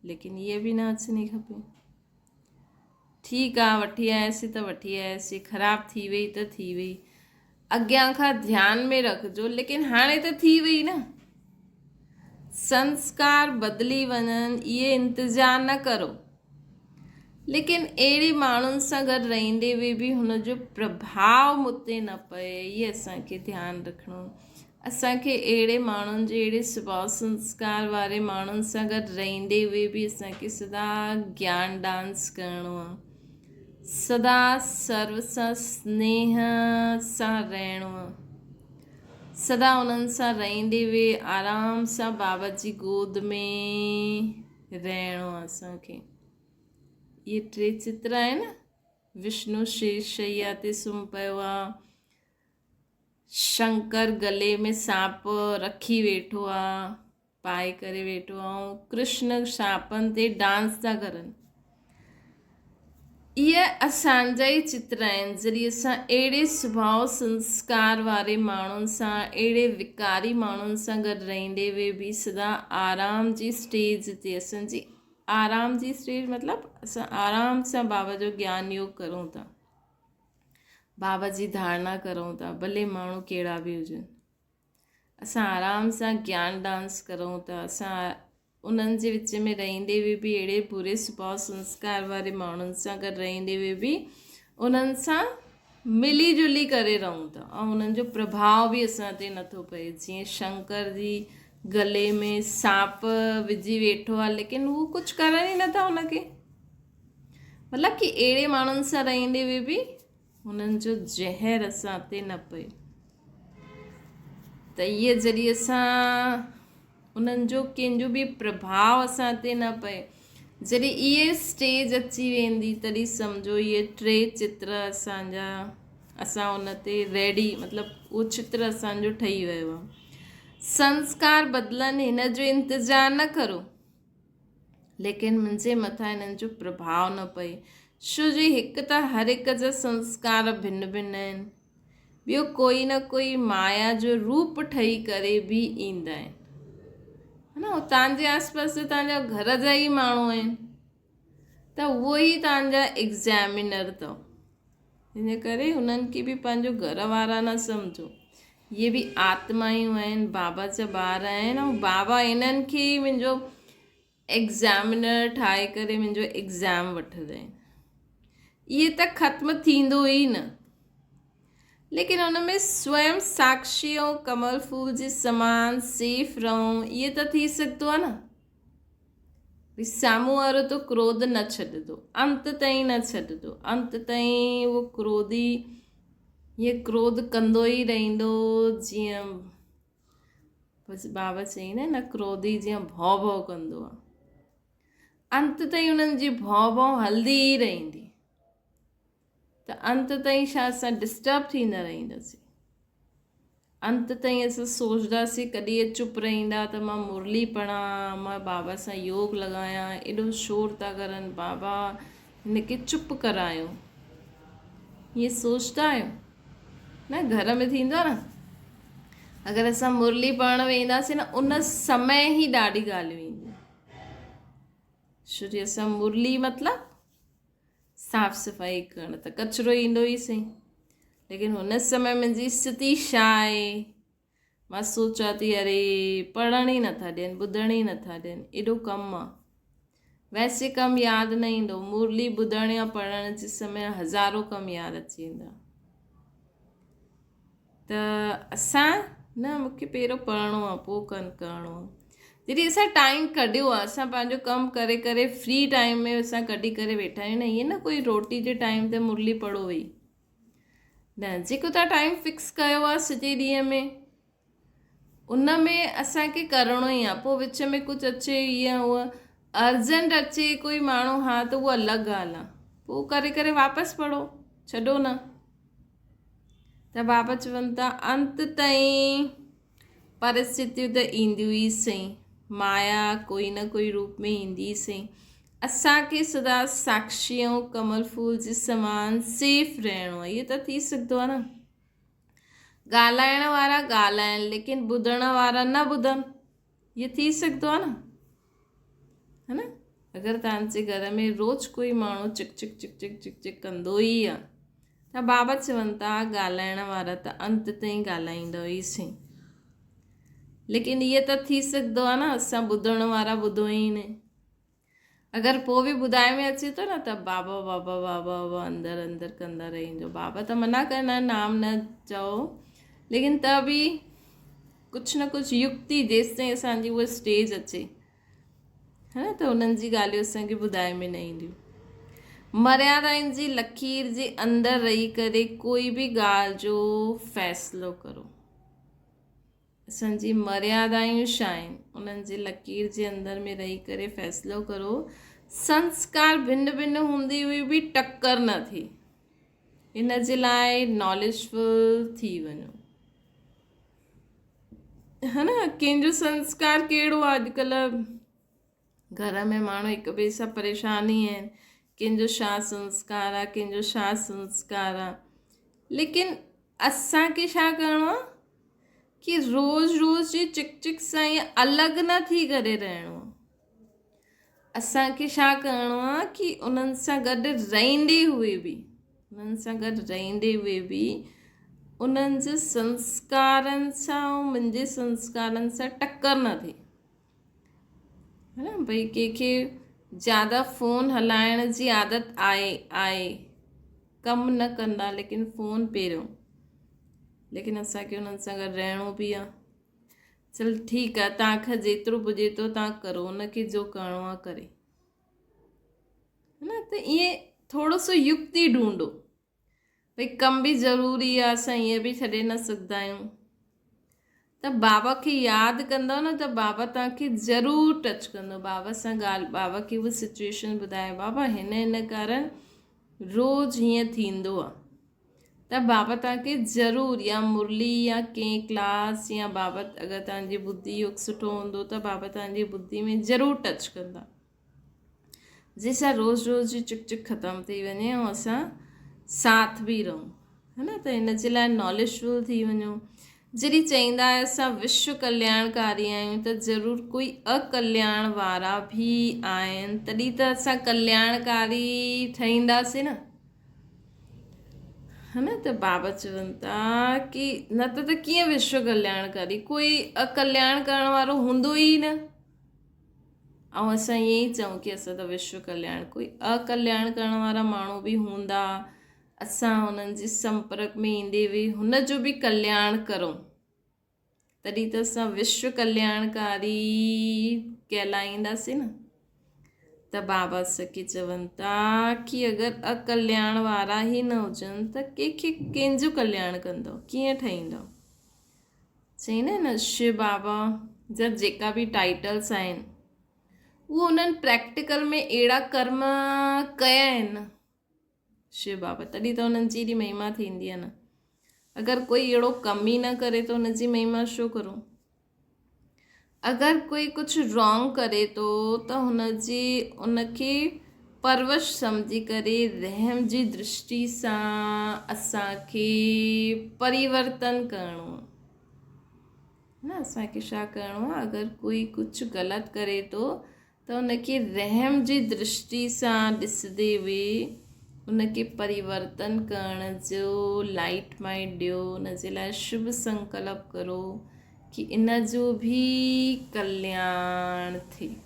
लेकिन इहे बि न अचणी खपे। ठीकु आहे, वठी आयासीं त वठी आयासीं, ख़राबु थी वई त थी वई, अॻियां खां ध्यान में रखिजो, लेकिन हाणे त थी वई न। संस्कार बदिली वञनि इहे इंतज़ारु न करो, लेकिन अहिड़े माण्हुनि सां गॾु रहंदे हुए बि हुनजो प्रभाव मूं ते न पए, इहे असांखे ध्यानु रखिणो। असांखे अहिड़े माण्हुनि जे, अहिड़े स्वभाव संस्कार वारे माण्हुनि सां गॾु रहंदे हुए बि असांखे सदा ज्ञान डांस करिणो आहे, सदा सर्व सां स्नेह सां रहणो आहे, सदा उन्हनि सां रहंदे हुए आराम सां बाबा जी गोद में रहणो आहे असांखे। इहे 3 चित्र आहिनि। विष्णु शेष शैया ते सुम्ही पियो आहे, शंकर गले में सांप रखी वेठो आहे, पाए करे वेठो आहे, ऐं कृष्ण सांपनि ते डांस था करनि। इहे असांजा ई चित्र आहिनि जॾहिं असां अहिड़े स्वभाव संस्कार वारे माण्हुनि सां, अहिड़े विकारी माण्हुनि सां गॾु रहंदे हुए बि सदा आराम जी स्टेज ते, असांजी आराम जी स्टेज मतिलबु असां आराम सां बाबा जो ज्ञान योग करूं था, बाबा जी धारणा करूं था, भले माण्हू कहिड़ा बि हुजनि, असां आराम सां ज्ञान डांस करूं था, असां उन्हनि जे विच में रहंदे हुए बि अहिड़े बुरे स्वभाव संस्कार वारे माण्हुनि सां गॾु रहंदे हुए बि उन्हनि सां मिली जुली करे रहूं था, ऐं उन्हनि जो प्रभाव बि असां ते नथो पए। जीअं शंकर जी गले में सांप विझी वेठो आहे, लेकिन हू कुझु करनि ई नथा हुनखे, मतिलबु कि अहिड़े माण्हुनि सां रहंदे हुए बि उन्हनि जो ज़हर असां ते न पए। त इहे जॾहिं असां उन्हनि जो कंहिंजो बि प्रभाव असां ते न पए, जॾहिं इहे स्टेज अची वेंदी, तॾहिं सम्झो इहे 3 चित्र असांजा, असां उन ते रेडी, मतिलबु उहो चित्र असांजो ठही वियो आहे। संस्कार बदिलनि हिन जो इंतज़ारु न करो, लेकिन मुंहिंजे मथां हिननि जो प्रभाव न पए, छो जो हिकु त हर हिक जा संस्कार भिन्न भिन्न आहिनि, ॿियो कोई न कोई माया जो रूप ठही करे बि ईंदा आहिनि, है न। तव्हांजे आसपास तव्हांजा घर जा ई माण्हू आहिनि, त उहो ई तव्हांजा एग्ज़ामिनर अथव, इन करे हुननि खे बि पंहिंजो घर वारा न सम्झो, इहे बि आत्मायूं आहिनि, बाबा जा ॿार आहिनि, ऐं बाबा इन्हनि खे ई मुंहिंजो एग्ज़ामिनर ठाहे करे मुंहिंजो एग्ज़ाम वठंदा आहिनि। इहे त ख़त्म थींदो ई न, लेकिन उन में स्वयं साक्षी ऐं कमल फूल जे समान सेफ रहूं, इहे त थी सघंदो आहे न। भई साम्हूं वारो त क्रोध न छॾंदो, अंत ताईं न छॾंदो, अंत ताईं उहो क्रोधी हीअ क्रोध कंदो ई रहंदो, जीअं बसि बाबा चईं न क्रोधी जीअं भौ भौ कंदो आहे, अंत ताईं उन्हनि जी भौ भौ हलंदी ई रहंदी, त अंत ताईं छा असां डिस्टर्ब थींदा रहंदासीं, अंत ताईं असां सोचंदासीं कॾहिं चुप रहंदा त मां मुरली पढ़ां, मां बाबा सां योग लॻायां, एॾो शोर था करनि, बाबा हिनखे चुप करायो, हीअं सोचंदा आहियो न। घर में थींदो आहे न, अगरि असां मुरली पढ़णु वेंदासीं न, उन समय ई ॾाढी ॻाल्हियूं ईंदियूं, छो जो असां मुरली मतिलबु साफ़ सफ़ाई करणु, त कचिरो ईंदो ई सही, लेकिन हुन समय मुंहिंजी स्थिति छा आहे, मां सोचां थी अरे पढ़ण ई नथा ॾियनि, ॿुधण ई नथा ॾियनि, एॾो कमु आहे, वैसे कमु यादि न ईंदो, मुरली ॿुधण या पढ़ण जे समय हज़ारो कमु यादि अची वेंदा, त असां न मूंखे पहिरियों पढ़णो आहे, पोइ करिणो आहे। जॾहिं असां टाइम कढियो आहे, असां पंहिंजो कमु करे करे फ्री टाइम में असां कढी करे वेठा आहियूं न, ईअं न कोई रोटी जे टाइम ते मुरली पढ़ो वेई, न, जेको तव्हां टाइम फिक्स कयो आहे सॼे ॾींहं में, उन में असांखे करिणो ई आहे। पोइ विच में कुझु अचे ईअं उहा अर्जेंट अचे कोई माण्हू, हा त उहा अलॻि ॻाल्हि आहे, पोइ करे करे वापसि पढ़ो, छॾो न। त बाबा चवनि था अंत ताईं परिस्थितियूं त ईंदियूं ई सही, माया कोई न कोई रूप में ईंदी सही। असांखे सदा साक्षी ऐं कमल फूल जे समान सेफ रहणो आहे। इहो त थी सघंदो आहे न। ॻाल्हाइण वारा ॻाल्हाइनि लेकिन ॿुधण वारा न ॿुधनि, इहो थी सघंदो आहे न, है न। अगरि तव्हांजे घर में रोज़ु कोई माण्हू चिक चिक चिक चिक चिक चिक कंदो ई आहे, त बाबा चवनि था ॻाल्हाइण वारा त अंत ताईं ॻाल्हाईंदो ई सही, लेकिन इहो त थी सघंदो आहे न असां ॿुधण वारा ॿुधो ई न। अगरि पोइ बि ॿुधाए में अचे थो न त बाबा बाबा बाबा बाबा अंदरि अंदरि कंदा रहंदो। बाबा त मना करना नाम न चओ, लेकिन त बि कुझु न कुझु युक्ति जेसि ताईं असांजी उहा स्टेज अचे, है न, त उन्हनि जी ॻाल्हियूं असांखे ॿुधाए में न ईंदियूं। मर्यादाउनि जी लकीर जे अंदरि रही करे कोई बि ॻाल्हि जो फ़ैसिलो करो। असांजी मर्यादाऊं छा आहिनि, उन्हनि जे लकीर जे अंदरि में रही करे फ़ैसिलो करो। संस्कार भिन्न भिन्न हूंदी हुई बि टक्कर न थिए, इन जे लाइ नॉलेजफुल थी वञो, है न। कंहिंजो संस्कार कहिड़ो आहे, अॼुकल्ह घर में माण्हू हिक ॿिए सां परेशान ई आहिनि, कंहिंजो छा संस्कार आहे, कंहिंजो छा संस्कार आहे। लेकिन असांखे छा करिणो आहे कि रोज़ रोज़ जी चिक चिक सां ईअं अलॻि न थी करे रहणो आहे। असांखे छा करिणो आहे कि उन्हनि सां गॾु रहंदे हुए बि उन्हनि जे संस्कारनि सां ऐं मुंहिंजे संस्कारनि सां टक्कर न थिए, है न। भई कंहिंखे ज़्यादा फ़ोन हलाइण जी आदत आहे, कमु न कंदा लेकिन फ़ोन पहिरियों, लेकिन असांखे उन्हनि सां गॾु रहणो बि आहे। चल ठीकु आहे, तव्हांखां जेतिरो पुॼे थो तव्हां करो, उनखे जो करिणो आहे करे, है न। त ईअं थोरो सो युक्ति ढूंढो, भई कम बि ज़रूरी आहे, असां ईअं बि छॾे न सघंदा आहियूं। त बाबा खे यादि कंदव न त बाबा तव्हांखे ज़रूरु टच कंदो। बाबा सां बाबा खे उहा सिचुएशन ॿुधाए, बाबा हिन कारण रोज़ु हीअं थींदो आहे, त बाबा तव्हांखे ज़रूरु या मुरली या कंहिं क्लास या बाबति अगरि तव्हांजी बुद्धि योग सुठो हूंदो त बाबा तव्हांजी बुद्धि में ज़रूरु टच कंदा, जंहिंसां रोज़ रोज़ जी चिक चिक ख़तमु थी वञे ऐं असां साथ बि रहूं, है न। त हिन जे लाइ नॉलेजफुल थी वञो। जॾहिं चईंदा आहियो असां विश्व कल्याणकारी आहियूं त ज़रूरु कोई अकल्याण वारा बि आहिनि, तॾहिं त असां कल्याणकारी ठहींदासीं न, है न। त बाबा चवनि था कि न त कीअं विश्व कल्याणकारी, कोई अकल्याण करण वारो हूंदो ई न, ऐं असां ईअं ई चऊं कि असां त विश्व कल्याण, कोई अकल्याण करण वारा माण्हू बि हूंदा, असां हुननि जे संपर्क में ईंदे हुए हुन जो बि कल्याण करूं, तॾहिं त असां विश्व कल्याणकारी कहलाईंदासीं न। त बाबा असांखे चवनि था कि अगरि अकल्याण वारा ई न हुजनि त कंहिंजो कल्याण कंदव, कीअं ठहींदव। चईं न शिव बाबा जा जेका बि टाइटल्स आहिनि उहो उन्हनि प्रैक्टिकल में अहिड़ा कर्म कया आहिनि शिव बाबा, तॾहिं त उन्हनि जी एॾी महिमा थींदी आहे न। अगरि कोई अहिड़ो कम ई न करे त उनजी महिमा छो करूं। अगरि कोई कुझु रॉन्ग करे थो त उनखे परवश सम्झी करे रहम जी दृष्टि सां असांखे परिवर्तन करिणो आहे न। असांखे छा करिणो आहे, अगरि कोई कुझु ग़लति करे थो त उनखे रहम जी दृष्टि सां ॾिसंदे हुए उनखे परिवर्तन करण जो लाइट माइट ॾियो, उनजे लाइ शुभ संकल्प करो कि इन जो बि कल्याण थिए,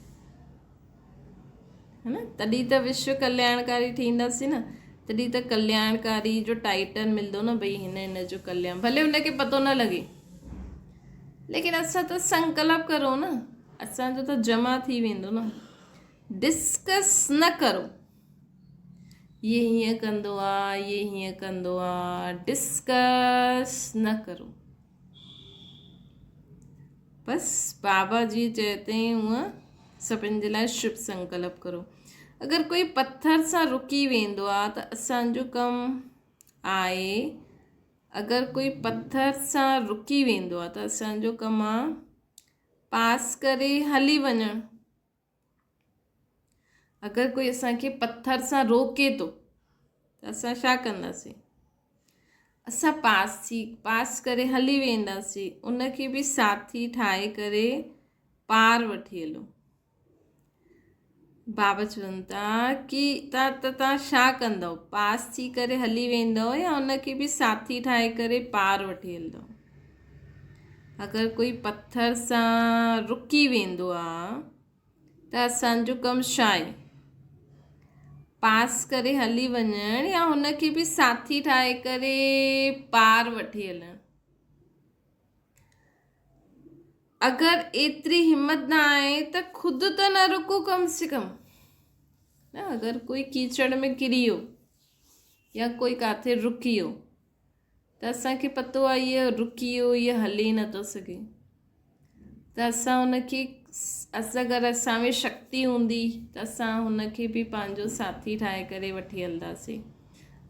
है न। तॾहिं त विश्व कल्याणकारी थींदासीं न, तॾहिं त कल्याणकारी जो टाइटल मिलंदो न, भई हिन जो कल्याण, भले हुनखे पतो न लॻे, लेकिन असां त संकल्प करो न, असांजो त जमा थी वेंदो न। डिस्कस न करो, ये हीअं कंदो आहे, ये हीअं कंदो आहे, डिस्कस न करो। बसि बाबा जी चए थी हूअं सभिनि जे लाइ शुभ संकल्प करो। अगरि कोई पत्थर सां रुकी वेंदो आहे त असांजो कमु आहे, अगरि कोई पत्थर सां रुकी वेंदो आहे त असांजो कमु आहे पास करे हली वञणु। अगरि कोई असांखे पत्थर सां रोके थो त असां छा कंदासीं? असां पास करे हली वेंदासीं, उनखे बि साथी ठाहे करे पार वठी हलो। बाबा चवनि था कि तव्हां छा कंदव? पास थी करे हली वेंदव या उनखे बि साथी ठाहे करे पार वठी हलंदव? अगरि कोई पत्थर सां रुकी वेंदो आहे त असांजो कमु छा आहे? पास करे हली वञणु या हुनखे बि साथी ठाहे करे पार वठी हलणु। अगरि एतिरी हिम्मत न आहे त ख़ुदि त न रुको कम से कम न। अगरि कोई कीचड़ में किरी वियो या कोई काथे रुकी वियो त असांखे पतो आहे इहो रुकी वियो, इहो हली नथो सघे, त असां हुनखे अगरि असां में शक्ति हूंदी त असां हुनखे बि पंहिंजो साथी ठाहे करे वठी हलंदासीं।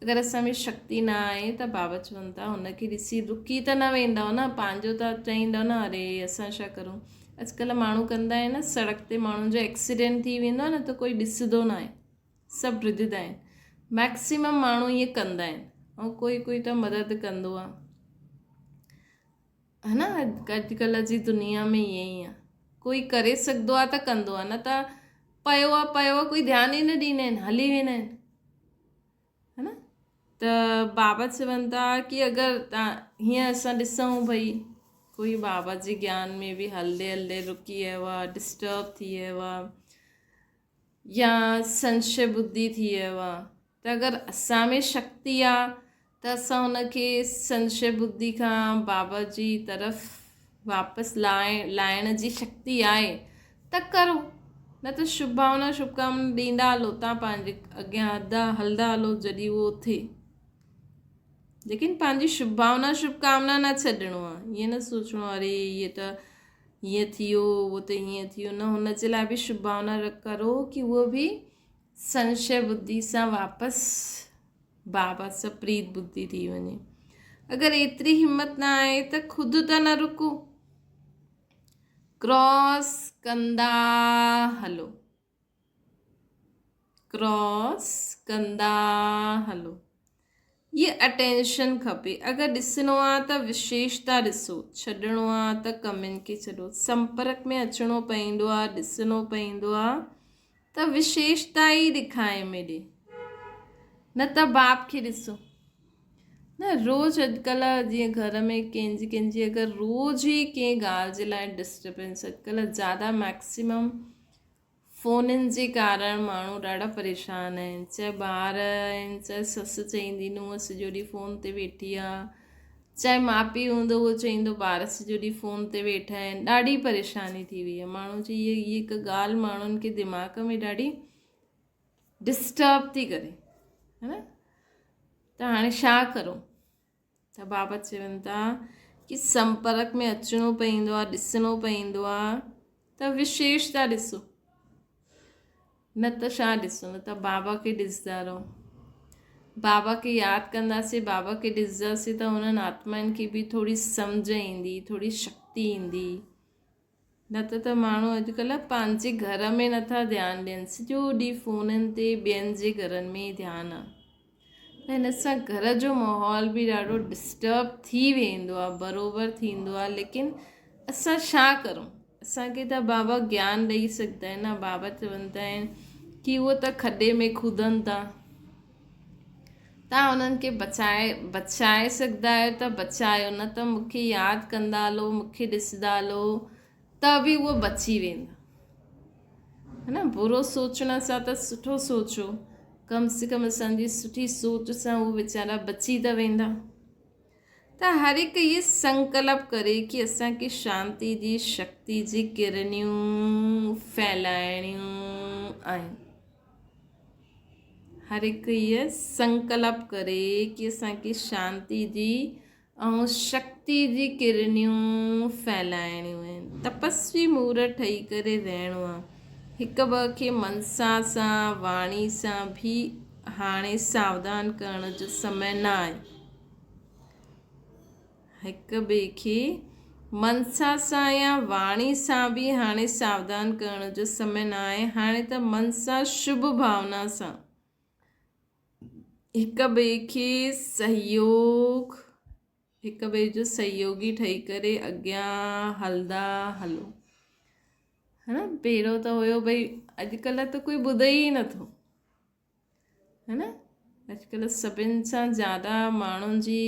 अगरि असां में शक्ति न आहे त बाबा चवनि था हुनखे ॾिसी रुकी त न वेंदव न, पंहिंजो त चईंदव न अरे असां छा करूं। अॼुकल्ह माण्हू कंदा आहिनि न, सड़क ते माण्हुनि जो एक्सीडेंट थी वेंदो आहे न त कोई ॾिसंदो न आहे, सभु रिधंदा आहिनि। मैक्सिमम माण्हू ईअं कंदा आहिनि ऐं कोई त मदद कंदो आहे, है न। अॼुकल्ह जी दुनिया में ईअं ई आहे, कोई करे सघंदो आहे त कंदो आहे, न त पियो आहे कोई ध्यानु ई न ॾींदा आहिनि, हली वेंदा आहिनि, है न। त बाबा चवनि था कि अगरि तव्हां हीअं असां ॾिसूं भई कोई बाबा जे ज्ञान में बि हलंदे हलंदे रुकी वियो आहे, डिस्टर्ब थी वियो आहे या संशय बुद्धि थी वियो आहे, त अगरि असां में शक्ति आहे त असां हुनखे संशय बुद्धि खां बाबा जी तरफ़ वापसि लाइण जी शक्ति आहे त करो, न त शुभ भावना शुभकामना ॾींदा हलो, तव्हां पंहिंजे अॻियां हलंदा हलो जॾहिं उहो थिए। लेकिन पंहिंजी शुभ भावना शुभकामना न छॾिणो आहे, ईअं न सोचिणो अरे इहे त हीअं थियो उहो त हीअं थियो, न, हुन जे लाइ बि शुभ भावना करो कि उहो बि संशय बुद्धि सां वापसि बाबा सां प्रीत बुद्धि थी वञे। अगरि एतिरी हिम्मत न आहे त ख़ुदि त न रुको, क्रॉस कंदा हलो, क्रॉस कंदा हलो। ये अटेंशन खपे। अगरि ॾिसणो आहे त विशेषता ॾिसो, छॾिणो आहे त कमियुनि खे छॾो, संपर्क में अचिणो पवंदो आहे, ॾिसणो पवंदो आहे त विशेषता ई ॾेखारे में ॾे, न त बाप खे ॾिसो न। रोज़ु अॼुकल्ह जीअं घर में कंहिंजी अगरि रोज़ु ई कंहिं ॻाल्हि जे लाइ डिस्टर्बेंस, अॼुकल्ह ज़्यादा मैक्सिमम फ़ोननि जे कारण माण्हू ॾाढा परेशान आहिनि, चाहे ॿार आहिनि, चाहे ससु चईंदी नुंहुं सॼो ॾींहुं फ़ोन ते वेठी आहे, चाहे माउ पीउ हूंदो उहो चईंदो ॿार सॼो ॾींहुं फ़ोन ते वेठा आहिनि। ॾाढी परेशानी थी वई आहे माण्हू जी। हीअ हिकु ॻाल्हि माण्हुनि खे दिमाग़ में ॾाढी डिस्टर्ब थी करे, है न। त हाणे छा करूं? त बाबा चवनि था कि संपर्क में अचिणो पवंदो आहे, ॾिसणो पवंदो आहे त विशेषता ॾिसो, न त छा ॾिसो, न त बाबा खे ॾिसंदा रहो। बाबा खे यादि कंदासीं, बाबा खे ॾिसंदासीं त हुननि आत्माउनि खे बि थोरी सम्झ ईंदी, थोरी शक्ति ईंदी। न त माण्हू अॼुकल्ह पंहिंजे घर में नथा ध्यानु ॾियनि, सॼो ॾींहुं फ़ोननि ते ॿियनि जे घरनि में ई ध्यानु आहे, त हिन सां घर जो माहौल बि ॾाढो डिस्टर्ब थी वेंदो आहे, बराबरि थींदो आहे। लेकिन असां छा करूं? असांखे त बाबा ज्ञान ॾेई सघंदा आहिनि न। बाबा चवंदा आहिनि कि उहो त खॾे में खुदनि था, तव्हां उन्हनि खे बचाए सघंदा आहियो त बचायो, न त मूंखे यादि कंदा हलो, मूंखे ॾिसंदा हलो त बि उहो बची वेंदा, है न। बुरो सोचण सां त सुठो सोचो, कम से कम असांजी सुठी सोच सां उहे वीचारा बची त वेंदा। त हर हिकु इहे संकल्प करे कि असांखे शांति जी शक्ति जी किरणियूं फैलाइणियूं आहिनि। हर हिकु इहे संकल्प करे कि असांखे शांति जी ऐं शक्ति जी किरणियूं फैलाइणियूं आहिनि। तपस्वी मूर्त ठही करे रहणो आहे, हिक ॿ खे मनसा सां वाणी सां भी हाणे सावधान करण जो समय न आहे। हिक ॿिए खे मनसा सां या वाणी सां भी हाणे सावधान करण जो समय न आहे। हाणे त मनसा शुभ भावना सां हिक ॿिए खे सहयोग, हिक ॿिए जो सहयोगी ठही करे अॻियां हलंदा हलो, है न। पहिरियों त हुयो भई अॼुकल्ह त कोई ॿुधे ई नथो, है न। अॼुकल्ह सभिनि सां ज़्यादा माण्हुनि जी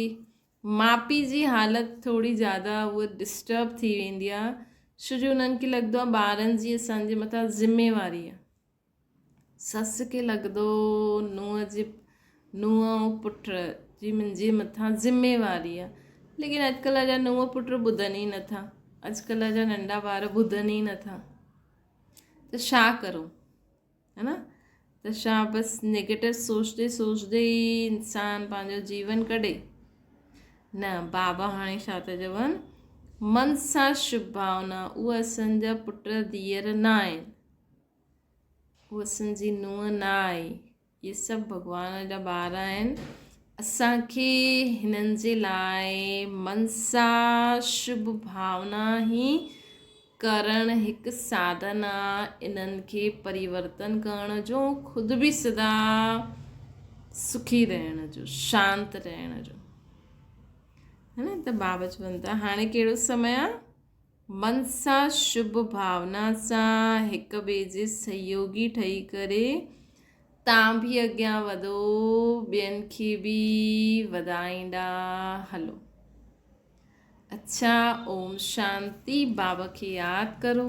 माउ पीउ जी हालत थोड़ी ज़्यादा उहा डिस्टर्ब थी वेंदी आहे, छो जो उन्हनि खे लॻंदो आहे ॿारनि जी असांजे मथां ज़िम्मेवारी आहे। ससु खे लॻंदो नुंहुं ऐं पुट जी मुंहिंजे मथां ज़िम्मेवारी आहे, लेकिन अॼुकल्ह जा नुंहुं पुट ॿुधनि ई नथा, अॼुकल्ह जा नंढा ॿार ॿुधनि ई नथा, त छा करूं, है न। त छा बसि नेगेटिव सोचते सोचते ई इंसान पंहिंजो जीवन कढे? न, बाबा हाणे छा था चवनि, मन सां शुभ भावना, उहा असांजा पुट धीअर न आहिनि, उहा असांजी नुंहुं न आहे, इहे सभु भॻवान जा ॿार आहिनि। असांखे हिननि जे लाइ मन सां शुभ भावना ई करणु हिकु साधन आहे, इन्हनि खे परिवर्तन करण जो, ख़ुदि बि सदा सुखी रहण जो, शांति रहण जो, है न। त बाबा चवनि था हाणे कहिड़ो समय आहे, मन सां शुभ भावना सां हिक ॿिए जे सहयोगी ठही करे तव्हां बि अॻियां वधो, ॿियनि खे बि वधाईंदा हलो। अच्छा, ओम शांति। बाबा खे यादि करो।